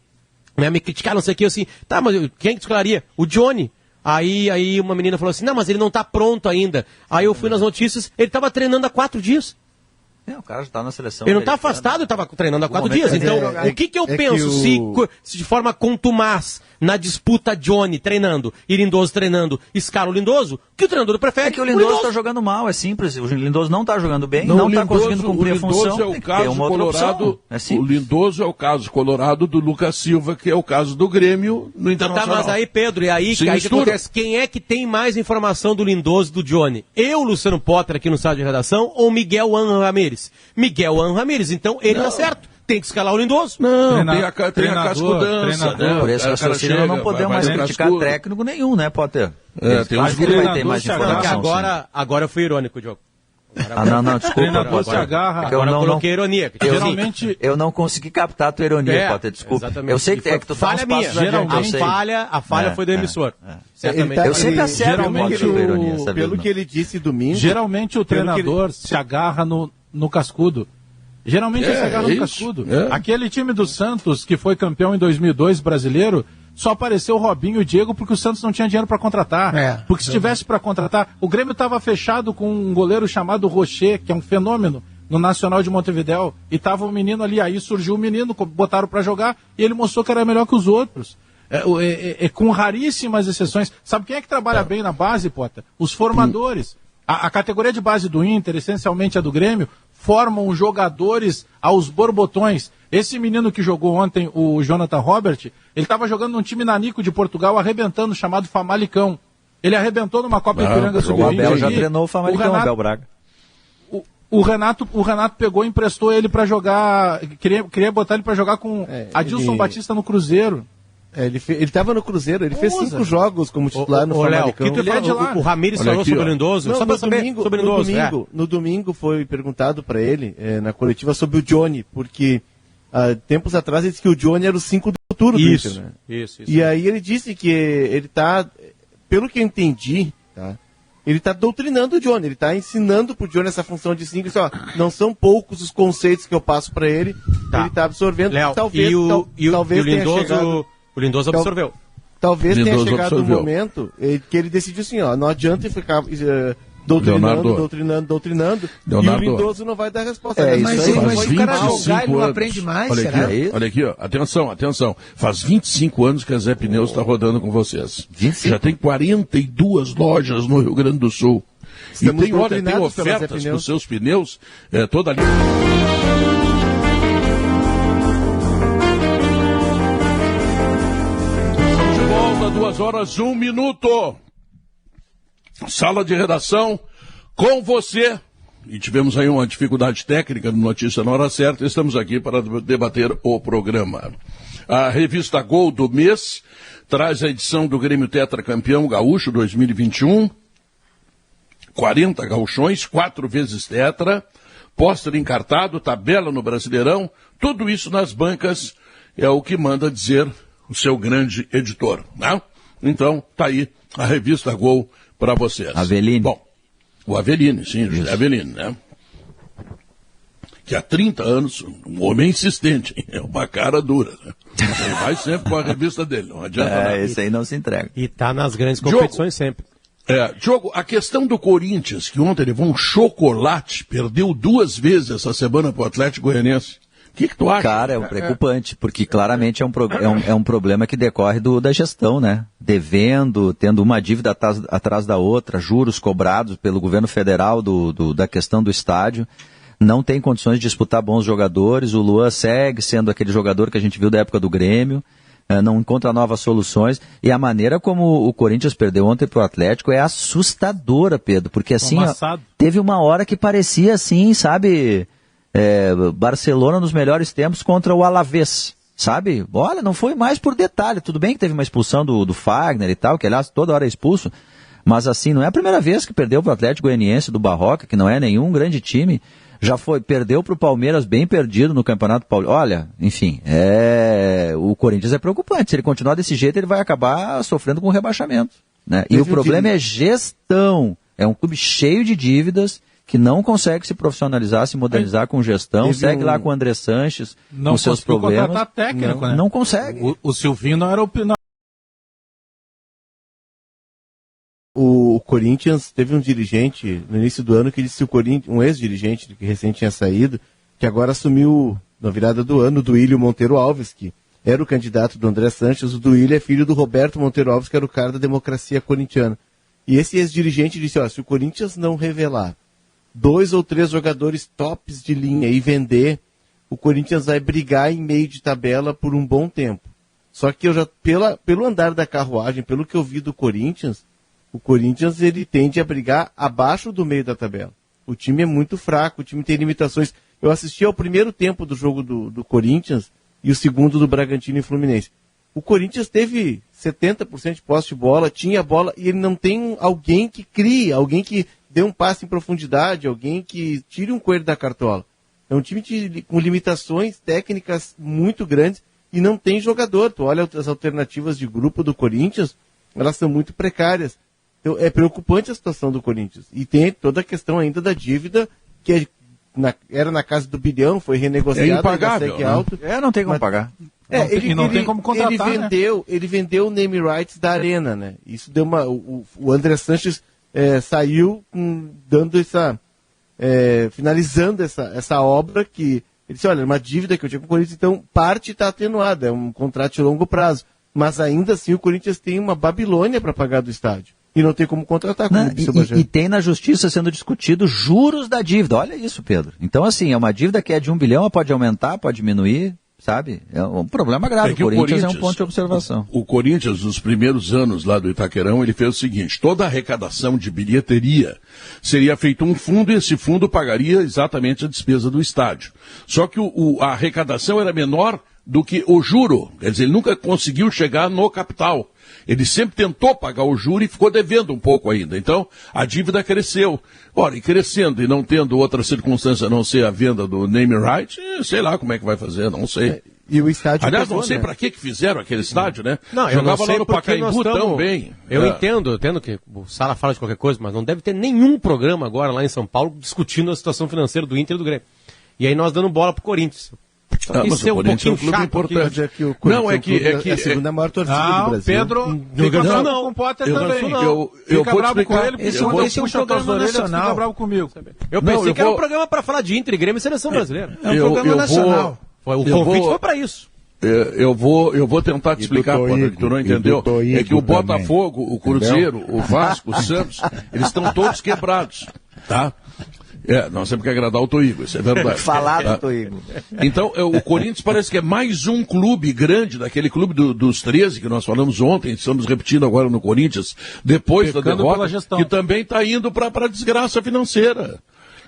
né? Me criticaram, não sei o que, assim, tá, mas quem que escalaria? O Johnny. Aí uma menina falou assim, não, mas ele não tá pronto ainda. Aí eu fui nas notícias, ele tava treinando há 4 dias. O cara já tá na seleção. Ele não tá afastado, ele tava treinando há 4 dias. Então, o que eu penso se de forma contumaz, na disputa Johnny treinando e Lindoso treinando, escala o Lindoso, que o treinador prefere? É que o Lindoso tá jogando mal, é simples. O Lindoso não tá jogando bem, não tá conseguindo cumprir a função. É o caso colorado, o Lindoso é o caso colorado do Lucas Silva, que é o caso do Grêmio no Internacional. Tá, mas aí, Pedro, e aí que acontece? Quem é que tem mais informação do Lindoso e do Johnny? Eu, Luciano Potter, aqui no site de redação, ou Miguel Ángel Ramírez? Miguel Ángel Ramírez, então ele tá certo. Tem que escalar o Lindoso. Não, tem a cascudança. Né? Por esse raciocínio não podemos mais criticar técnico nenhum, né, Potter? Tem uns que ele vai ter mais informação. Agora eu fui irônico, Diogo. Não, desculpa. Se agarra. Agora eu coloquei ironia. Geralmente... Eu não consegui captar a tua ironia, Potter, desculpa. Exatamente. Eu sei que tu tá uns passos geralmente a falha foi do emissor. Certamente. Eu sempre acerto a ironia, sabe? Pelo que ele disse domingo... Geralmente o treinador se agarra no cascudo. Geralmente ele se agarra no cascudo. Aquele time do Santos, que foi campeão em 2002 brasileiro, só apareceu o Robinho e o Diego porque o Santos não tinha dinheiro para contratar. Porque se tivesse para contratar, o Grêmio estava fechado com um goleiro chamado Rocher, que é um fenômeno no Nacional de Montevidéu, e estava um menino ali, aí surgiu um menino, botaram para jogar, e ele mostrou que era melhor que os outros. Com raríssimas exceções. Sabe quem é que trabalha bem na base, Potter? Os formadores. A categoria de base do Inter, essencialmente a do Grêmio, formam jogadores aos borbotões. Esse menino que jogou ontem, o Jonathan Robert, ele estava jogando num time nanico de Portugal, arrebentando, chamado Famalicão. Ele arrebentou numa Copa Ipiranga Sub-20. O Abel já treinou o Famalicão, o Abel Braga. O Renato pegou e emprestou ele para jogar, queria botar ele para jogar com Adilson Batista no Cruzeiro. Ele estava no Cruzeiro, ele fez 5 jogos como titular no Famalicão. O Ramires falou sobre o Lindoso, só para saber sobre o Lindoso. No domingo foi perguntado para ele, na coletiva, sobre o Johnny, porque tempos atrás ele disse que o Johnny era o 5 do futuro do Inter, né? Isso. E aí ele disse que ele está, pelo que eu entendi, tá? Ele está doutrinando o Johnny, ele está ensinando pro Johnny essa função de 5, não são poucos os conceitos que eu passo para ele, ele está absorvendo. Léo, talvez o Lindoso absorveu. Talvez tenha chegado um momento que ele decidiu assim, não adianta ficar doutrinando, Leonardo, e o Lindoso não vai dar resposta. Mas o cara jogar, ele não aprende mais, olha aqui, atenção. Faz 25 anos que a Zé Pneus está rodando com vocês. 25? Já tem 42 lojas no Rio Grande do Sul. Estamos tem ofertas para os seus pneus toda ali. De volta, 2h01. Sala de redação com você. E tivemos aí uma dificuldade técnica no Notícia na Hora Certa. Estamos aqui para debater o programa. A revista Gol do mês traz a edição do Grêmio Tetracampeão Gaúcho 2021. 40 gauchões, 4 vezes tetra, pôster encartado, tabela no Brasileirão, tudo isso nas bancas é o que manda dizer o seu grande editor, né? Então, tá aí a revista Gol para vocês. Aveline. Bom, o Aveline, sim, José Aveline, né? Que há 30 anos, um homem insistente, é uma cara dura, né? Ele vai sempre com a revista dele, não adianta nada. Esse aí não se entrega. E tá nas grandes competições sempre. Diogo, a questão do Corinthians, que ontem levou um chocolate, perdeu 2 vezes essa semana pro Atlético Goianiense. O que tu acha? Cara, é preocupante, porque claramente é um problema que decorre da gestão, né? Devendo, tendo uma dívida atrás da outra, juros cobrados pelo governo federal da questão do estádio. Não tem condições de disputar bons jogadores. O Luan segue sendo aquele jogador que a gente viu da época do Grêmio. Não encontra novas soluções, e a maneira como o Corinthians perdeu ontem pro Atlético é assustadora, Pedro, porque assim, teve uma hora que parecia assim, sabe, Barcelona nos melhores tempos contra o Alavés, sabe? Olha, não foi mais por detalhe. Tudo bem que teve uma expulsão do Fagner e tal, que aliás toda hora é expulso, mas assim, não é a primeira vez que perdeu para o Atlético Goianiense do Barroca, que não é nenhum grande time. Já perdeu para o Palmeiras bem perdido no Campeonato Paulista. Olha, enfim, o Corinthians é preocupante. Se ele continuar desse jeito, ele vai acabar sofrendo com o rebaixamento, né? E o problema é gestão. É um clube cheio de dívidas, que não consegue se profissionalizar, se modernizar com gestão, segue lá com o André Sanches, com seus problemas. Não conseguiu contratar técnico, né? Não consegue. O Silvinho não era o... O Corinthians teve um dirigente no início do ano que disse um ex-dirigente que recente tinha saído, que agora assumiu na virada do ano, o Duílio Monteiro Alves, que era o candidato do André Sanches. O Duílio é filho do Roberto Monteiro Alves, que era o cara da democracia corintiana. E esse ex-dirigente disse, se o Corinthians não revelar 2 ou 3 jogadores tops de linha e vender, o Corinthians vai brigar em meio de tabela por um bom tempo. Só que pelo andar da carruagem, pelo que eu vi do Corinthians, o Corinthians ele tende a brigar abaixo do meio da tabela. O time é muito fraco, o time tem limitações. Eu assisti ao primeiro tempo do jogo do Corinthians e o segundo do Bragantino e Fluminense. O Corinthians teve 70% de posse de bola, tinha bola, e ele não tem alguém que crie, alguém que dê um passe em profundidade, alguém que tire um coelho da cartola. É um time com limitações técnicas muito grandes e não tem jogador. Tu olha as alternativas de grupo do Corinthians, elas são muito precárias. Então, é preocupante a situação do Corinthians. E tem toda a questão ainda da dívida, que era na casa do bilhão, foi renegociada. É impagável, né? Alto. Não tem como pagar. Não tem como contratar, ele vendeu o name rights da Arena, né? Isso deu o André Sanches saiu dando finalizando essa obra que ele disse, olha, uma dívida que eu tinha com o Corinthians, então parte está atenuada, é um contrato de longo prazo. Mas ainda assim o Corinthians tem uma Babilônia para pagar do estádio. E não tem como contratar, como disse o Bajano. E tem na justiça sendo discutido juros da dívida. Olha isso, Pedro. Então, assim, é uma dívida que é de 1 bilhão, pode aumentar, pode diminuir, sabe? É um problema grave. O Corinthians é um ponto de observação. O Corinthians, nos primeiros anos lá do Itaquerão, ele fez o seguinte, toda a arrecadação de bilheteria seria feito um fundo e esse fundo pagaria exatamente a despesa do estádio. Só que a arrecadação era menor do que o juro. Quer dizer, ele nunca conseguiu chegar no capital. Ele sempre tentou pagar o juro e ficou devendo um pouco ainda. Então, a dívida cresceu. Ora, e crescendo e não tendo outra circunstância a não ser a venda do name right, sei lá como é que vai fazer, não sei. E o estádio... Aliás, não sei para que fizeram aquele estádio, né? Não, jogava lá no Pacaembu também. Eu entendo que o Sala fala de qualquer coisa, mas não deve ter nenhum programa agora lá em São Paulo discutindo a situação financeira do Inter e do Grêmio. E aí nós dando bola pro Corinthians. Mas o Corinthians é um clube importante. Não, é que a segunda maior torcida do Brasil. Pedro, fica bravo com o Potter também. Eu vou bravo com ele, esse é um programa nacional. Fica bravo comigo. Eu pensei que era um programa para falar de Inter e Grêmio e Seleção Brasileira. É um programa nacional. O convite foi para isso. Eu vou tentar te explicar, Potter, que tu não entendeu. É que o Botafogo, o Cruzeiro, o Vasco, o Santos, eles estão todos quebrados, tá? Nós temos que agradar o Toigo, isso é verdade. Falar do Toigo. Então, o Corinthians parece que é mais um clube grande, daquele clube dos 13 que nós falamos ontem, estamos repetindo agora no Corinthians, depois da derrota, que também está indo para a desgraça financeira.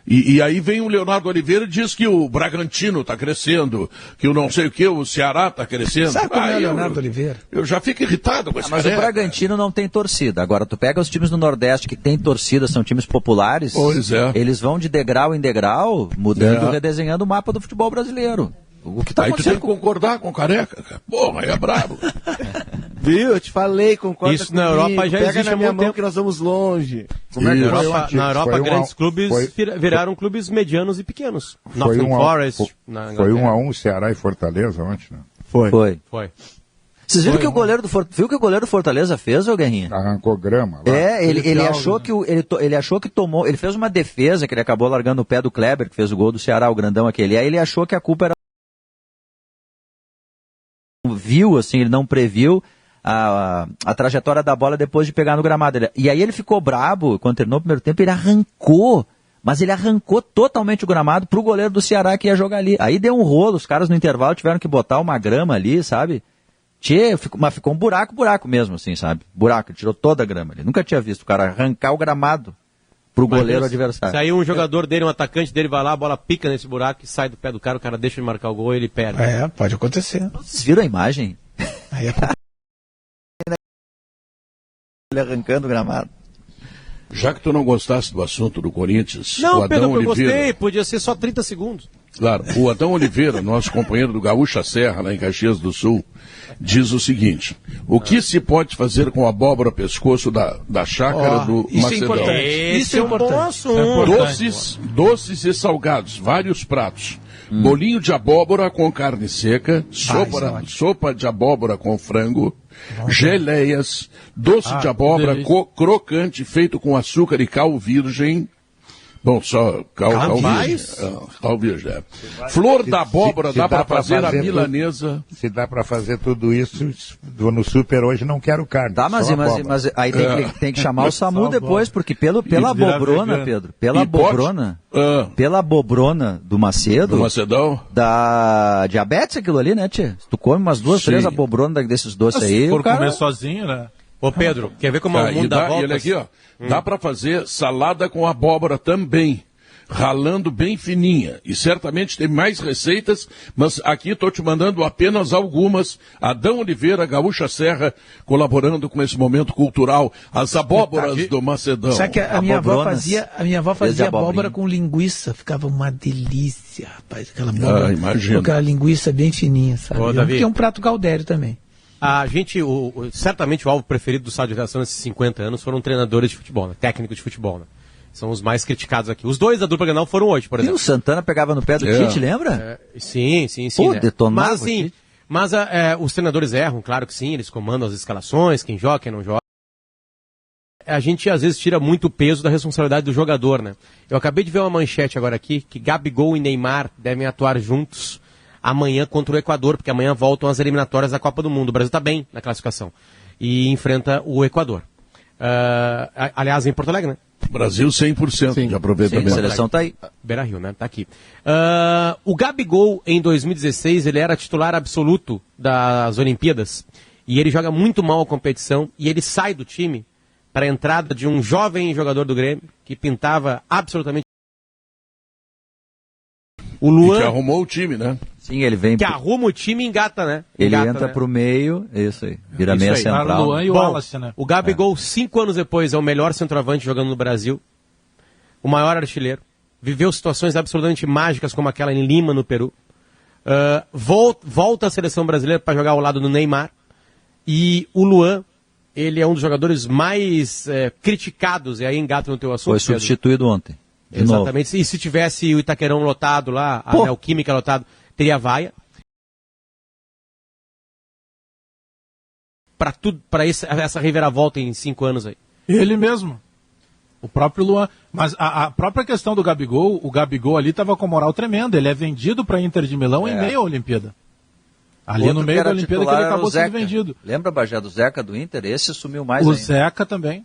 E aí vem o Leonardo Oliveira e diz que o Bragantino está crescendo, que o não sei o que, o Ceará está crescendo. Sabe como é o Leonardo Oliveira? Eu já fico irritado com esse Mas o Bragantino não tem torcida. Agora, tu pega os times do Nordeste que tem torcida, são times populares, eles vão de degrau em degrau, mudando, redesenhando o mapa do futebol brasileiro. O que tá aí tu tem que concordar com o Careca, cara. Porra, é brabo. Viu? Eu te falei, concorda isso comigo. Na Europa já Pega existe na minha há muito mão tempo. Que nós vamos longe. Como é que na Europa grandes clubes viraram clubes medianos e pequenos. Nottingham Forest. Foi 1-1 Ceará e Fortaleza ontem, né? Foi. Vocês viram que o goleiro do Fortaleza fez, ô Guerrinha? Arrancou grama. Lá. Ele achou que ele achou que tomou, ele fez uma defesa que ele acabou largando o pé do Kleber, que fez o gol do Ceará, o grandão aquele. Aí ele achou que a culpa era ele não previu a trajetória da bola depois de pegar no gramado. E aí ele ficou brabo, quando terminou o primeiro tempo, ele arrancou totalmente o gramado pro goleiro do Ceará que ia jogar ali. Aí deu um rolo, os caras no intervalo tiveram que botar uma grama ali, sabe? Mas ficou um buraco mesmo, assim, sabe? Buraco, tirou toda a grama ali. Nunca tinha visto o cara arrancar o gramado pro goleiro adversário. Se aí um jogador dele, um atacante dele vai lá, a bola pica nesse buraco e sai do pé do cara, o cara deixa de marcar o gol e ele perde. Pode acontecer. Vocês viram a imagem? Aí é... Ele arrancando o gramado. Já que tu não gostasse do assunto do Corinthians, Não, o Adão Pedro, eu Oliveira... gostei, podia ser só 30 segundos. Claro, o Adão Oliveira, nosso companheiro do Gaúcha Serra, lá em Caxias do Sul, diz o seguinte: o que se pode fazer com a abóbora pescoço da chácara do isso Macedão? É importante. Esse é um bom assunto. Doces e salgados, vários pratos. Bolinho de abóbora com carne seca, sopa de abóbora com frango, geleias, doce de abóbora crocante feito com açúcar e cal virgem. Bom, só cal virgem. Flor da abóbora, dá para fazer a milanesa. Se dá para fazer tudo isso, vou no super hoje, não quero carne. Tá, mas aí tem que chamar o SAMU depois, porque pela abobrona, Pedro, pela abobrona do Macedo, do Macedão, dá diabetes aquilo ali, né, tia? Se tu come umas 2, 3 abobronas desses doces aí, se for o cara... comer sozinho, né? Ô Pedro, quer ver como o mundo dá voltas? E olha aqui, ó, dá para fazer salada com abóbora também, ralando bem fininha. E certamente tem mais receitas, mas aqui estou te mandando apenas algumas. Adão Oliveira, Gaúcha Serra, colaborando com esse momento cultural. As abóboras do Macedão. Sabe que a minha avó fazia abóbora com linguiça, ficava uma delícia, rapaz, aquela abóbora. Imagina. Com aquela linguiça bem fininha, sabe? Davi, é um prato gaudério também. A gente, certamente o alvo preferido do Sala de Redação nesses 50 anos foram treinadores de futebol, né? Técnicos de futebol, né? São os mais criticados aqui. Os dois da dupla Grenal foram hoje, por exemplo. E o Santana pegava no pé do Tite, lembra? Sim. Pô, né? detonava. Mas assim, os treinadores erram, claro que sim, eles comandam as escalações, quem joga, quem não joga. A gente às vezes tira muito peso da responsabilidade do jogador, né? Eu acabei de ver uma manchete agora aqui, que Gabigol e Neymar devem atuar juntos amanhã contra o Equador, porque amanhã voltam as eliminatórias da Copa do Mundo. O Brasil está bem na classificação e enfrenta o Equador. Aliás, em Porto Alegre, né? Brasil 100% de aproveitamento. Sim, a seleção está aí. Beira-Rio, né? Tá aqui. O Gabigol, em 2016, ele era titular absoluto das Olimpíadas e ele joga muito mal a competição e ele sai do time para a entrada de um jovem jogador do Grêmio que pintava absolutamente o Luan, que arrumou o time, né? Sim, ele vem... Que arruma o time e engata, né? Ele entra pro meio, isso aí. Vira meia central. O Luan e o Wallace, né? O Gabigol, 5 anos depois, é o melhor centroavante jogando no Brasil. O maior artilheiro. Viveu situações absolutamente mágicas, como aquela em Lima, no Peru. Volta à seleção brasileira para jogar ao lado do Neymar. E o Luan, ele é um dos jogadores mais criticados, e aí engata no teu assunto, Foi substituído ontem. Exatamente. E se tivesse o Itaquerão lotado lá, a Neoquímica lotado, teria vaia. Para essa reviravolta em 5 anos aí. Ele mesmo. O próprio Luan. Mas a própria questão do Gabigol, o Gabigol ali estava com moral tremenda. Ele é vendido para Inter de Milão em meio à Olimpíada. Ali Outro no meio da Olimpíada que ele acabou sendo vendido. Lembra, Bagé, do Zeca do Inter? Esse sumiu mais o ainda. Zeca também.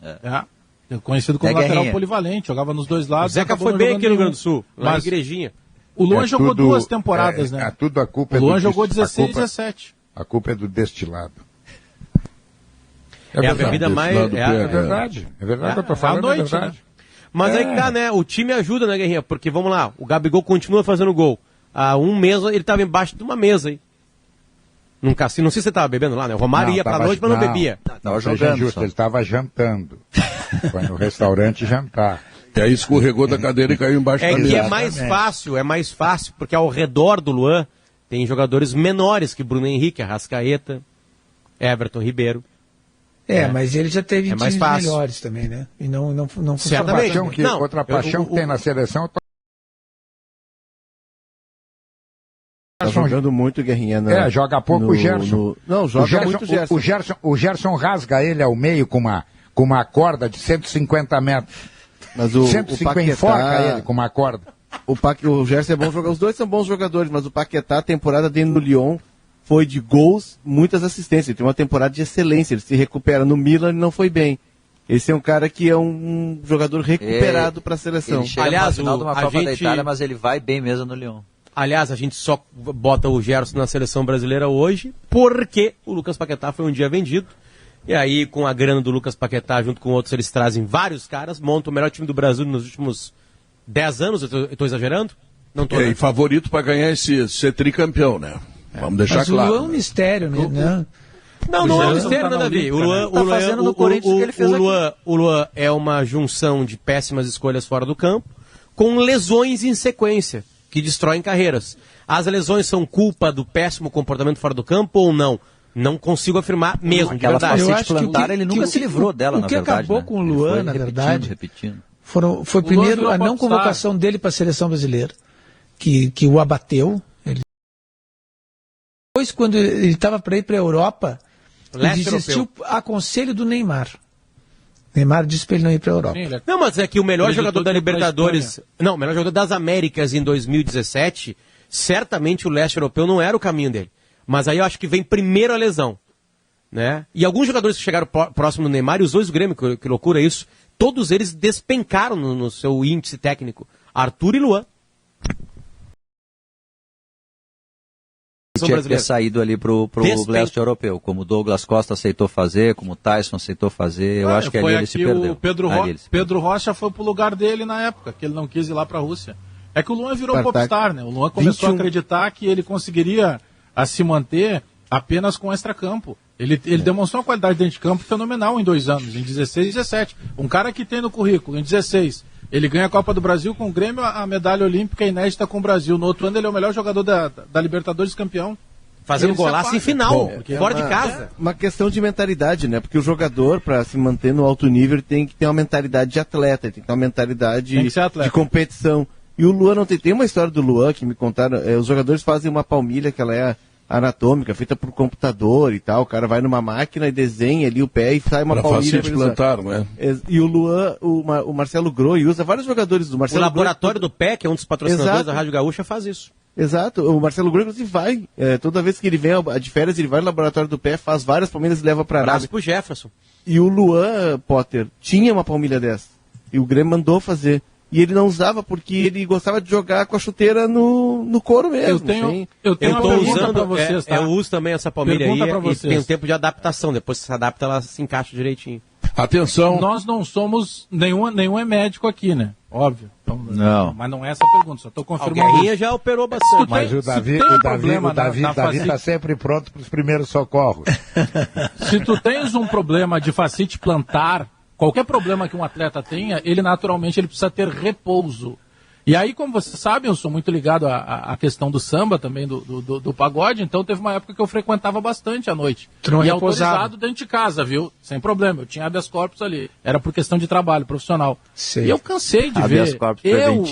Conhecido como lateral polivalente, jogava nos dois lados. O Zeca foi bem aqui no Rio Grande do Sul, lá na Igrejinha. O Luan jogou 2 temporadas, né? Tudo a culpa o Luan jogou 16 e 17. A culpa é do destilado. É a bebida mais... É verdade. É verdade que eu tô falando, é verdade. Né? Mas aí que tá, né? O time ajuda, né, Guerrinha? Porque, vamos lá, o Gabigol continua fazendo gol. Há um mês ele estava embaixo de uma mesa aí. Num cassino, não sei se você estava bebendo lá, né? O Romário ia pra noite, mas não bebia. Não jogando. Justo, ele estava jantando. Foi no restaurante jantar. E aí escorregou da cadeira e caiu embaixo da mesa. É que é mais fácil, porque ao redor do Luan tem jogadores menores que Bruno Henrique, Arrascaeta, Everton Ribeiro. Mas ele já teve times melhores também, né? E não funcionou. Outra paixão que tem na seleção... Tá jogando muito, Guerrinha. Né? Joga pouco o Gerson. Não, joga muito o Gerson. O Gerson rasga ele ao meio com uma corda de 150 metros. Mas o Paquetá... enforca ele com uma corda. O Gerson é bom jogar. Os dois são bons jogadores, mas o Paquetá, a temporada dentro do Lyon, foi de gols, muitas assistências. Ele tem uma temporada de excelência. Ele se recupera. No Milan ele não foi bem. Esse é um cara que é um jogador recuperado para a seleção. Ele chega no final de uma Copa da Itália, mas ele vai bem mesmo no Lyon. Aliás, a gente só bota o Gerson na seleção brasileira hoje porque o Lucas Paquetá foi um dia vendido E aí, com a grana do Lucas Paquetá, junto com outros, eles trazem vários caras, montam o melhor time do Brasil nos últimos 10 anos, eu estou exagerando? Não tô, E favorito para ganhar ser tricampeão, né? Vamos deixar Mas claro. o Luan é um mistério, né? Não é um mistério, né, Davi? O Luan é uma junção de péssimas escolhas fora do campo com lesões em sequência, que destroem carreiras. As lesões são culpa do péssimo comportamento fora do campo ou não? Não consigo afirmar mesmo, de verdade. Eu acho que ele nunca se livrou dela, na verdade. O que acabou com o Luan, na verdade, foi primeiro a não convocação dele para a seleção brasileira, que o abateu. Depois, quando ele estava para ir para a Europa, ele desistiu a conselho do Neymar. Neymar disse para ele não ir para a Europa. Sim, não, mas é que o melhor jogador da Libertadores... Não, o melhor jogador das Américas em 2017, certamente o leste europeu não era o caminho dele. Mas aí eu acho que vem primeiro a lesão. Né? E alguns jogadores que chegaram próximo do Neymar, e os dois do Grêmio, que loucura isso, todos eles despencaram no seu índice técnico. Arthur e Luan. Tinha que ter saído ali pro leste europeu, como o Douglas Costa aceitou fazer, como o Tyson aceitou fazer, eu acho que ali ele se perdeu. O Pedro Rocha foi pro lugar dele na época, que ele não quis ir lá pra Rússia. É que o Luan virou popstar, né? O Luan começou a acreditar que ele conseguiria se manter apenas com extracampo. Ele demonstrou uma qualidade dentro de campo fenomenal em 2 anos, em 16 e 17. Um cara que tem no currículo, em 16, ele ganha a Copa do Brasil com o Grêmio, a medalha olímpica inédita com o Brasil. No outro ano ele é o melhor jogador da Libertadores campeão. Fazendo golaço em final, fora de casa. É uma questão de mentalidade, né? Porque o jogador, para se manter no alto nível, tem que ter uma mentalidade de atleta, tem que ter uma mentalidade de competição. E o Luan não tem uma história do Luan que me contaram, os jogadores fazem uma palmilha que ela é anatômica, feita por computador e tal, o cara vai numa máquina e desenha ali o pé e sai uma palmilha. Pra plantar, né? E o Luan, o Marcelo Groi usa vários jogadores do Marcelo O Laboratório do Pé, que é um dos patrocinadores Exato. da Rádio Gaúcha, faz isso. Exato, o Marcelo Groi inclusive vai, toda vez que ele vem de férias, ele vai no Laboratório do Pé, faz várias palmilhas e leva pra Arábia. Pro Jefferson. E o Luan, Potter, tinha uma palmilha dessa, e o Grêmio mandou fazer. E ele não usava porque ele gostava de jogar com a chuteira no couro mesmo. Eu tenho uma pergunta para vocês, tá? Eu uso também essa palmilha aí e tem um tempo de adaptação. Depois que se adapta, ela se encaixa direitinho. Atenção. Nós não somos, nenhum é médico aqui, né? Óbvio. Então, não. Mas não é essa a pergunta, só estou confirmando. A Guerrinha já operou bastante. Mas o Davi está sempre pronto para os primeiros socorros. Se tu tens um problema de fascite plantar, qualquer problema que um atleta tenha, ele naturalmente precisa ter repouso. E aí, como vocês sabem, eu sou muito ligado à questão do samba também, do pagode, então teve uma época que eu frequentava bastante à noite. E autorizado dentro de casa, viu? Sem problema, eu tinha habeas corpus ali. Era por questão de trabalho profissional. Sim. E eu cansei de ver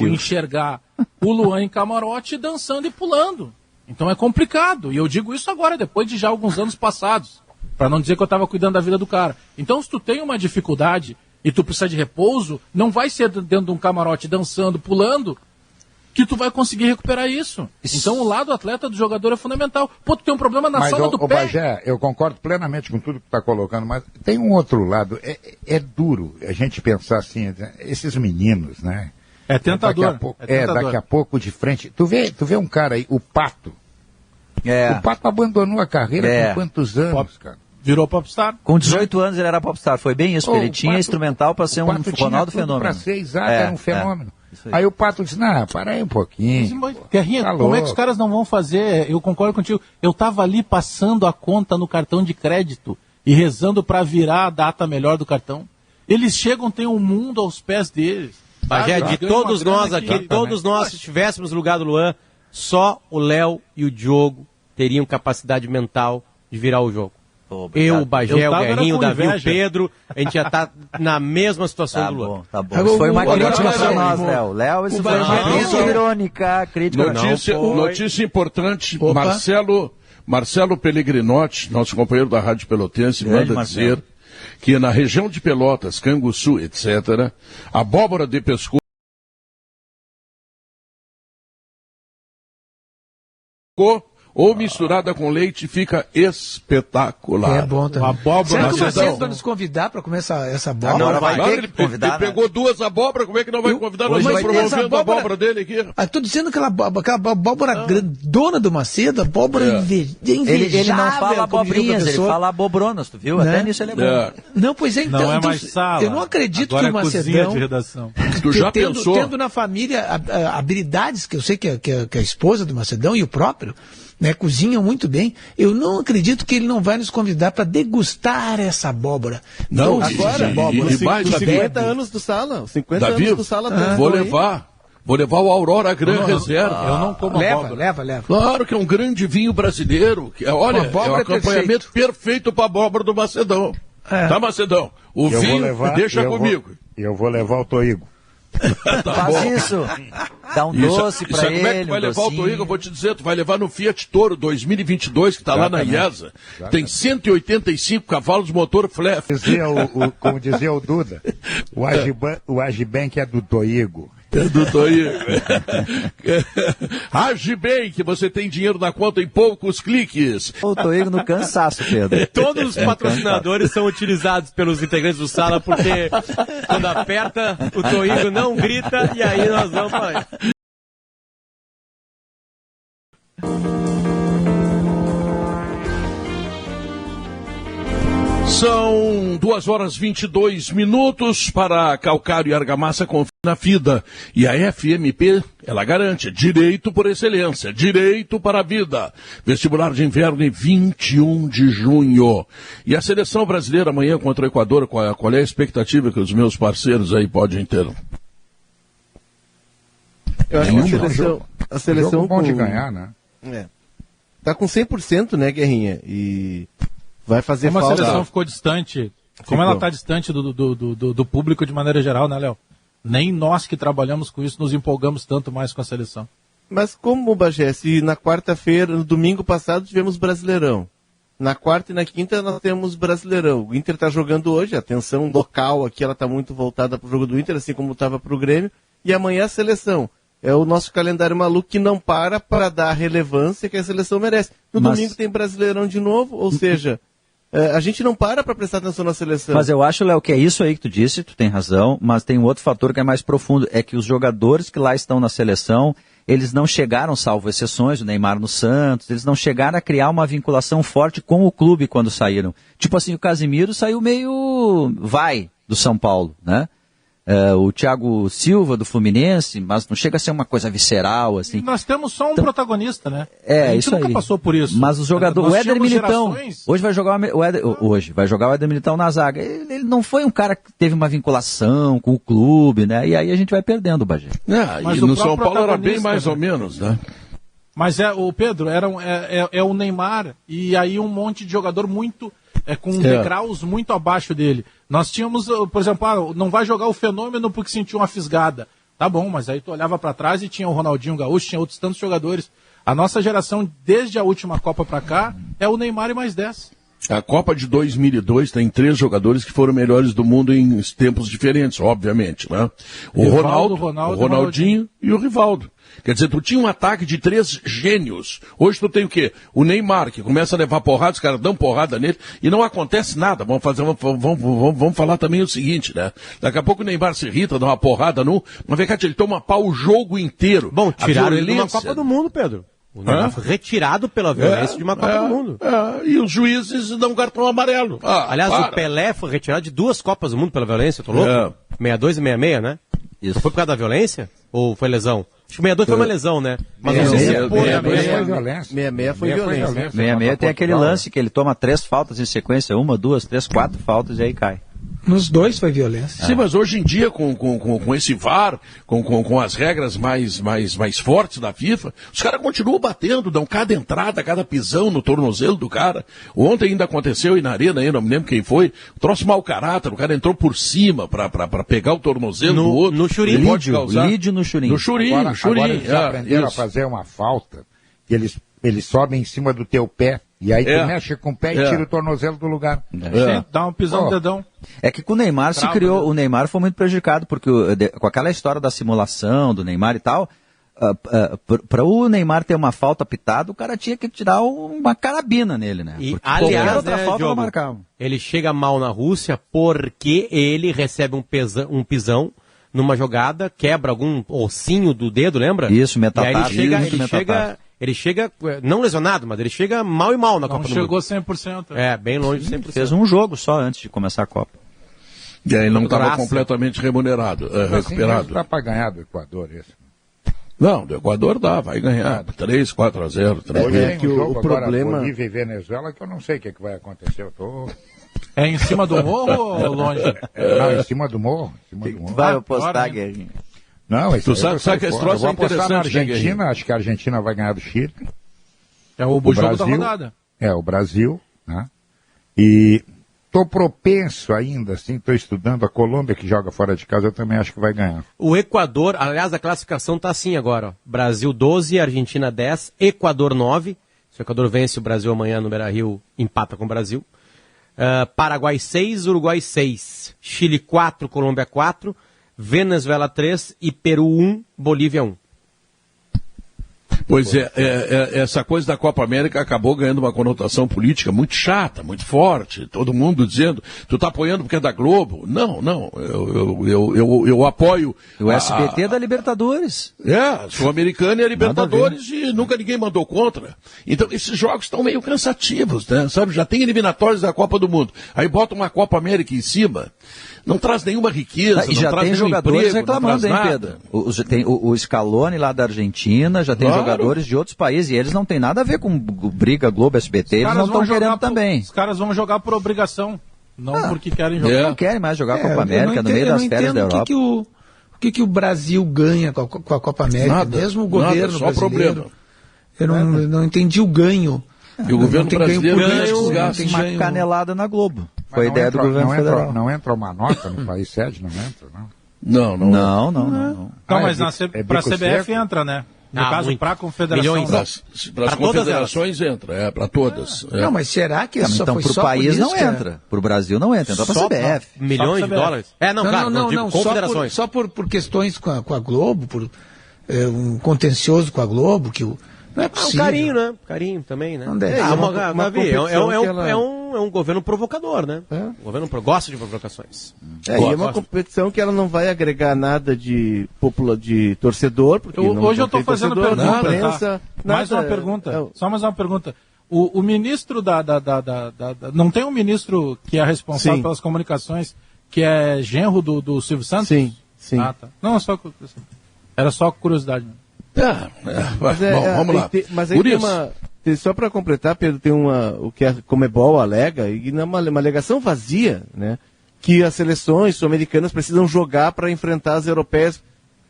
enxergar o Luan em camarote dançando e pulando. Então é complicado. E eu digo isso agora, depois de já alguns anos passados. Para não dizer que eu estava cuidando da vida do cara. Então, se tu tem uma dificuldade e tu precisa de repouso, não vai ser dentro de um camarote dançando, pulando, que tu vai conseguir recuperar isso. Então, o lado atleta do jogador é fundamental. Pô, tu tem um problema na sola do pé. Bagé, eu concordo plenamente com tudo que tu está colocando, mas tem um outro lado. É duro a gente pensar assim, esses meninos, né? É tentador. Daqui a pouco de frente. Tu vê um cara aí, o Pato. O Pato abandonou a carreira com quantos anos, cara? Virou popstar. Com 18 anos ele era popstar, foi bem isso, ele tinha instrumental para ser um Ronaldo Fenômeno. Para ser exato, era um fenômeno. Aí o Pato disse, para aí um pouquinho. Guerrinha, como é que os caras não vão fazer? Eu concordo contigo. Eu estava ali passando a conta no cartão de crédito e rezando para virar a data melhor do cartão. Eles chegam, tem um mundo aos pés deles. Bagé, de todos nós aqui, todos nós, se estivéssemos no lugar do Luan, só o Léo e o Diogo teriam capacidade mental de virar o jogo. Eu, o Bagé, o Guerrinho, o Davi, o Pedro, a gente já tá na mesma situação do Luan. Tá bom. Isso foi uma crítica para nós, Léo. Léo, isso foi uma crítica irônica. Notícia importante, Marcelo Pellegrinotti, nosso companheiro da Rádio Pelotense, manda dizer que na região de Pelotas, Canguçu, etc., abóbora de pescoço ou misturada com leite, fica espetacular. É bom também. Abóbora. Será que o Macedão. Macedo vai nos convidar para comer essa abóbora? Agora vai Claro, ter ele que convidar, ele pegou 2 abóboras, como é que não vai convidar? Nós hoje estamos vai ter essa promovendo a abóbora- abóbora dele aqui. Estou dizendo aquela abóbora grandona do Macedo, abóbora invejável. Ele não fala como diria o abobrinhas, ele professor. fala abobronas, tu viu? Né? Até nisso ele é bom. É. Não, pois é, então. Não é então, mais sala. eu não acredito Agora que o é cozinha Macedão, de redação. Tu já tendo, pensou? tendo na família habilidades, que eu sei que a esposa do Macedão e o próprio, né, cozinham muito bem, eu não acredito que ele não vai nos convidar para degustar essa abóbora. Não, Doce agora, de abóbora. e mais, Os Davi. 50 anos do Sala. Os 50 Davi, anos do Sala. vou levar o Aurora Gran Reserva. Eu não como abóbora. Leva. Claro que é um grande vinho brasileiro. Que, olha, Uma abóbora é um acompanhamento perfeito para a abóbora do Macedão. É. Tá, Macedão? O Eu vou vinho, levar, deixa eu vou- comigo. Eu vou levar o Toigo. Faz isso. Dá um doce pra sabe ele, como é que tu vai levar docinho. o Toigo? Eu vou te dizer, tu vai levar no Fiat Toro 2022, que está lá na IESA. Tem 185 cavalos, motor flat. Como dizia o Duda, o Agibank é do Toigo. É do Toigo. Age bem, que você tem dinheiro na conta em poucos cliques. O Toigo no cansaço, Pedro. Todos os patrocinadores são utilizados pelos integrantes do Sala, porque quando aperta, o Toigo não grita e aí nós vamos para. São 2h22 para Calcário e Argamassa confia na FIDA. E a FMP, ela garante direito por excelência, direito para a vida. Vestibular de inverno em 21 de junho. E a seleção brasileira amanhã contra o Equador, qual é a expectativa que os meus parceiros aí podem ter? Eu acho que a seleção Jogo bom de com- ganhar, né? Tá com 100%, né, Guerrinha? E vai fazer Como a falta. seleção ficou distante, como ela está distante do público de maneira geral, né, Léo? Nem nós que trabalhamos com isso nos empolgamos tanto mais com a seleção. Mas como, Bagé, se na quarta-feira, no domingo passado, tivemos Brasileirão. Na quarta e na quinta nós temos Brasileirão. O Inter está jogando hoje, a atenção local aqui ela está muito voltada para o jogo do Inter, assim como estava para o Grêmio. E amanhã a seleção. É o nosso calendário maluco que não para dar a relevância que a seleção merece. No domingo tem Brasileirão de novo, ou seja, a gente não para prestar atenção na seleção. Mas eu acho, Léo, que é isso aí que tu disse, tu tem razão, mas tem um outro fator que é mais profundo, é que os jogadores que lá estão na seleção, eles não chegaram, salvo exceções, o Neymar no Santos, eles não chegaram a criar uma vinculação forte com o clube quando saíram. Tipo assim, o Casimiro saiu meio do São Paulo, né? O Thiago Silva do Fluminense, mas não chega a ser uma coisa visceral, assim. Nós temos só um protagonista, né? É, a gente isso nunca aí. passou por isso. Mas o jogador, Nós o Éder tínhamos Militão, gerações- hoje vai jogar o Éder Militão na zaga. Ele não foi um cara que teve uma vinculação com o clube, né? E aí a gente vai perdendo, Bagé. Mas e o no São próprio Paulo era bem protagonista, mais né? ou menos, né? Mas o Pedro, é o Neymar e aí um monte de jogador muito, com degraus muito abaixo dele. Nós tínhamos, por exemplo, não vai jogar o Fenômeno porque sentiu uma fisgada. Tá bom, mas aí tu olhava para trás e tinha o Ronaldinho Gaúcho, tinha outros tantos jogadores. A nossa geração, desde a última Copa para cá, é o Neymar e mais 10. A Copa de 2002 tem 3 jogadores que foram melhores do mundo em tempos diferentes, obviamente, né? O Rivaldo, Ronaldo, o Ronaldinho e o Rivaldo. Quer dizer, tu tinha um ataque de 3 gênios. Hoje tu tem o quê? O Neymar, que começa a levar porrada, os caras dão porrada nele e não acontece nada. Vamos falar também o seguinte, né? Daqui a pouco o Neymar se irrita, dá uma porrada no... Mas vem cá, ele toma pau o jogo inteiro. Bom, tiraram ele de uma violência- Copa do Mundo, Pedro. O Neymar foi retirado pela violência de uma Copa do Mundo. E os juízes dão cartão amarelo. Aliás, o Pelé foi retirado de 2 Copas do Mundo pela violência, eu tô louco? 62 e 66, né? Isso. Foi por causa da violência? Ou foi lesão? Acho que 62 foi uma lesão, né? Mas não sei se é. 66 foi violência. 66 foi violência. 66 tem aquele lance que ele toma 3 faltas em sequência, 1, 2, 3, 4 faltas e aí cai. Nos dois foi violência. Sim, mas hoje em dia, com esse VAR, com as regras mais fortes da FIFA, os caras continuam batendo, dão cada entrada, cada pisão no tornozelo do cara. Ontem ainda aconteceu, e na arena, eu não me lembro quem foi, troço mau caráter, o cara entrou por cima pra pegar o tornozelo do outro. No Churinho. Ele pode causar- Lídio no Churinho. No Churinho, Agora eles aprenderam a isso. fazer uma falta, que eles sobem em cima do teu pé, e aí tu mexe com o pé e tira o tornozelo do lugar. Sim, dá um pisão no dedão. É que com o Neymar Trava, o Neymar foi muito prejudicado, porque com aquela história da simulação do Neymar e tal, para o Neymar ter uma falta pitada, o cara tinha que tirar uma carabina nele, né? E, porque aliás, qualquer outra falta Diogo, não marcava. ele chega mal na Rússia porque ele recebe um pisão numa jogada, quebra algum ossinho do dedo, lembra? Isso, metatarso. E aí ele chega, não lesionado, mas ele chega mal na Copa do Mundo. Não chegou 100%. É, bem longe de 100%. Fez um jogo só antes de começar a Copa. E aí não estava completamente remunerado, recuperado. Dá para ganhar do Equador isso. Não, do Equador dá, vai ganhar. 3-4-0. Hoje tem o jogo problema... agora, Bolívia e Venezuela, que eu não sei o que vai acontecer. Eu tô... É em cima do morro ou longe? Não, em cima do morro. Vai apostar, Guerrinho. Não, tu sabe que esse troço é interessante, na Argentina, acho que a Argentina vai ganhar do Chile. É o jogo da rodada. É, o Brasil, né? E estou propenso ainda, assim, estou estudando a Colômbia, que joga fora de casa, eu também acho que vai ganhar. O Equador, aliás, a classificação tá assim agora, ó. Brasil 12, Argentina 10, Equador 9. Se o Equador vence o Brasil amanhã no Beira-Rio, empata com o Brasil. Paraguai 6, Uruguai 6. Chile 4, Colômbia 4. Venezuela 3 e Peru 1, Bolívia 1. Pois essa coisa da Copa América acabou ganhando uma conotação política muito chata, muito forte. Todo mundo dizendo, tu tá apoiando porque é da Globo. Não, eu apoio... O SBT é da Libertadores. Sul-Americana e a Libertadores e nunca ninguém mandou contra. Então esses jogos estão meio cansativos, né? Sabe, já tem eliminatórios da Copa do Mundo. Aí bota uma Copa América em cima... Não traz nenhuma riqueza, e já não traz tem jogadores emprego, reclamando, hein, Pedro? Tem o Scaloni lá da Argentina, já tem jogadores de outros países, e eles não têm nada a ver com briga Globo, SBT, eles não estão querendo também. Os caras vão jogar por obrigação, não porque querem jogar. Não querem mais jogar a Copa América no meio das férias da Europa. O que o Brasil ganha com a Copa América? Mesmo o governo só brasileiro. Eu não entendi o ganho. E o governo brasileiro ganha tem uma canelada na Globo. Foi a ideia do governo federal. Não entra uma nota no país sede, não entra, não? Não. Não, mas para a CBF entra, né? No caso, para a confederação. Para as confederações entra, para todas. Não, mas será que só então, foi só só país por isso não entra. Para o Brasil não entra, entra para a CBF. Milhões de dólares? Não, confederações. Só por questões com a Globo, por um contencioso com a Globo, que não é possível. Um carinho, né? Carinho também, né? É um governo provocador, né? O governo gosta de provocações. E é uma competição que ela não vai agregar nada de torcedor, porque hoje eu estou fazendo pergunta. Imprensa, mais uma pergunta. Só mais uma pergunta. O ministro não tem um ministro que é responsável pelas comunicações, que é genro do Silvio Santos? Sim. Ah, tá. Não, era só curiosidade. Bom, vamos lá. Mas aí só para completar, Pedro, tem o que a Comebol alega, e não é uma alegação vazia, né? Que as seleções sul-americanas precisam jogar para enfrentar as europeias.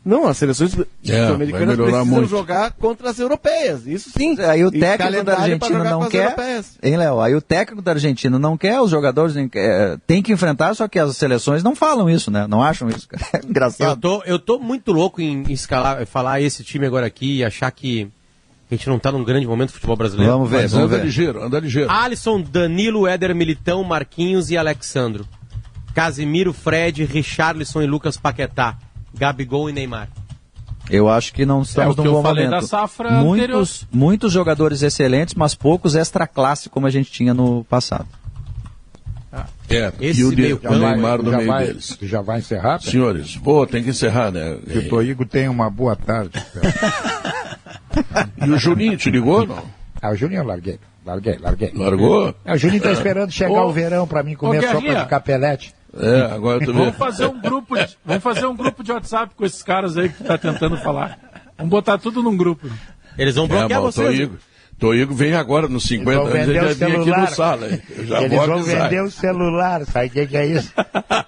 Não, as seleções sul-americanas precisam jogar contra as europeias. Isso sim. Aí o técnico da Argentina não quer. Hein, Léo? Aí o técnico da Argentina não quer, os jogadores tem que enfrentar, só que as seleções não falam isso, né? Não acham isso. É engraçado. Eu tô muito louco em falar esse time agora aqui e achar que a gente não tá num grande momento do futebol brasileiro. Vamos ver. Anda ligeiro. Alisson, Danilo, Éder Militão, Marquinhos e Alexandro. Casimiro, Fred, Richarlison e Lucas Paquetá. Gabigol e Neymar. Eu acho que não estamos num bom momento. Da safra muitos jogadores excelentes, mas poucos extra classe como a gente tinha no passado. E o Neymar no meio deles. Já vai encerrar? Senhores, tem que encerrar, né? Que o Toigo tenha uma boa tarde. E o Juninho te ligou, não? O Juninho eu larguei. Largou? O Juninho está esperando chegar o verão para mim comer sopa de capelete. Agora tu vê. Vamos fazer um grupo de WhatsApp com esses caras aí que tá tentando falar. Vamos botar tudo num grupo. Eles vão bloquear vocês. Toigo vem agora nos 50 anos, ele já vem aqui no sala. Eles vão vender o celular, sabe o que é isso?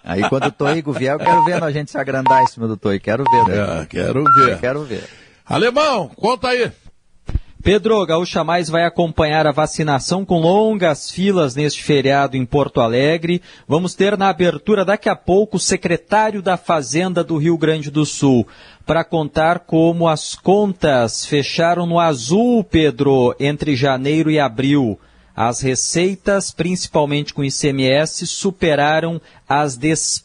Aí quando o Toigo vier, eu quero ver a gente se agrandar em cima do Toigo. Quero ver. Quero ver. Alemão, conta aí. Pedro, Gaúcha Mais vai acompanhar a vacinação com longas filas neste feriado em Porto Alegre. Vamos ter na abertura daqui a pouco o secretário da Fazenda do Rio Grande do Sul para contar como as contas fecharam no azul, Pedro, entre janeiro e abril. As receitas, principalmente com ICMS, superaram as despesas.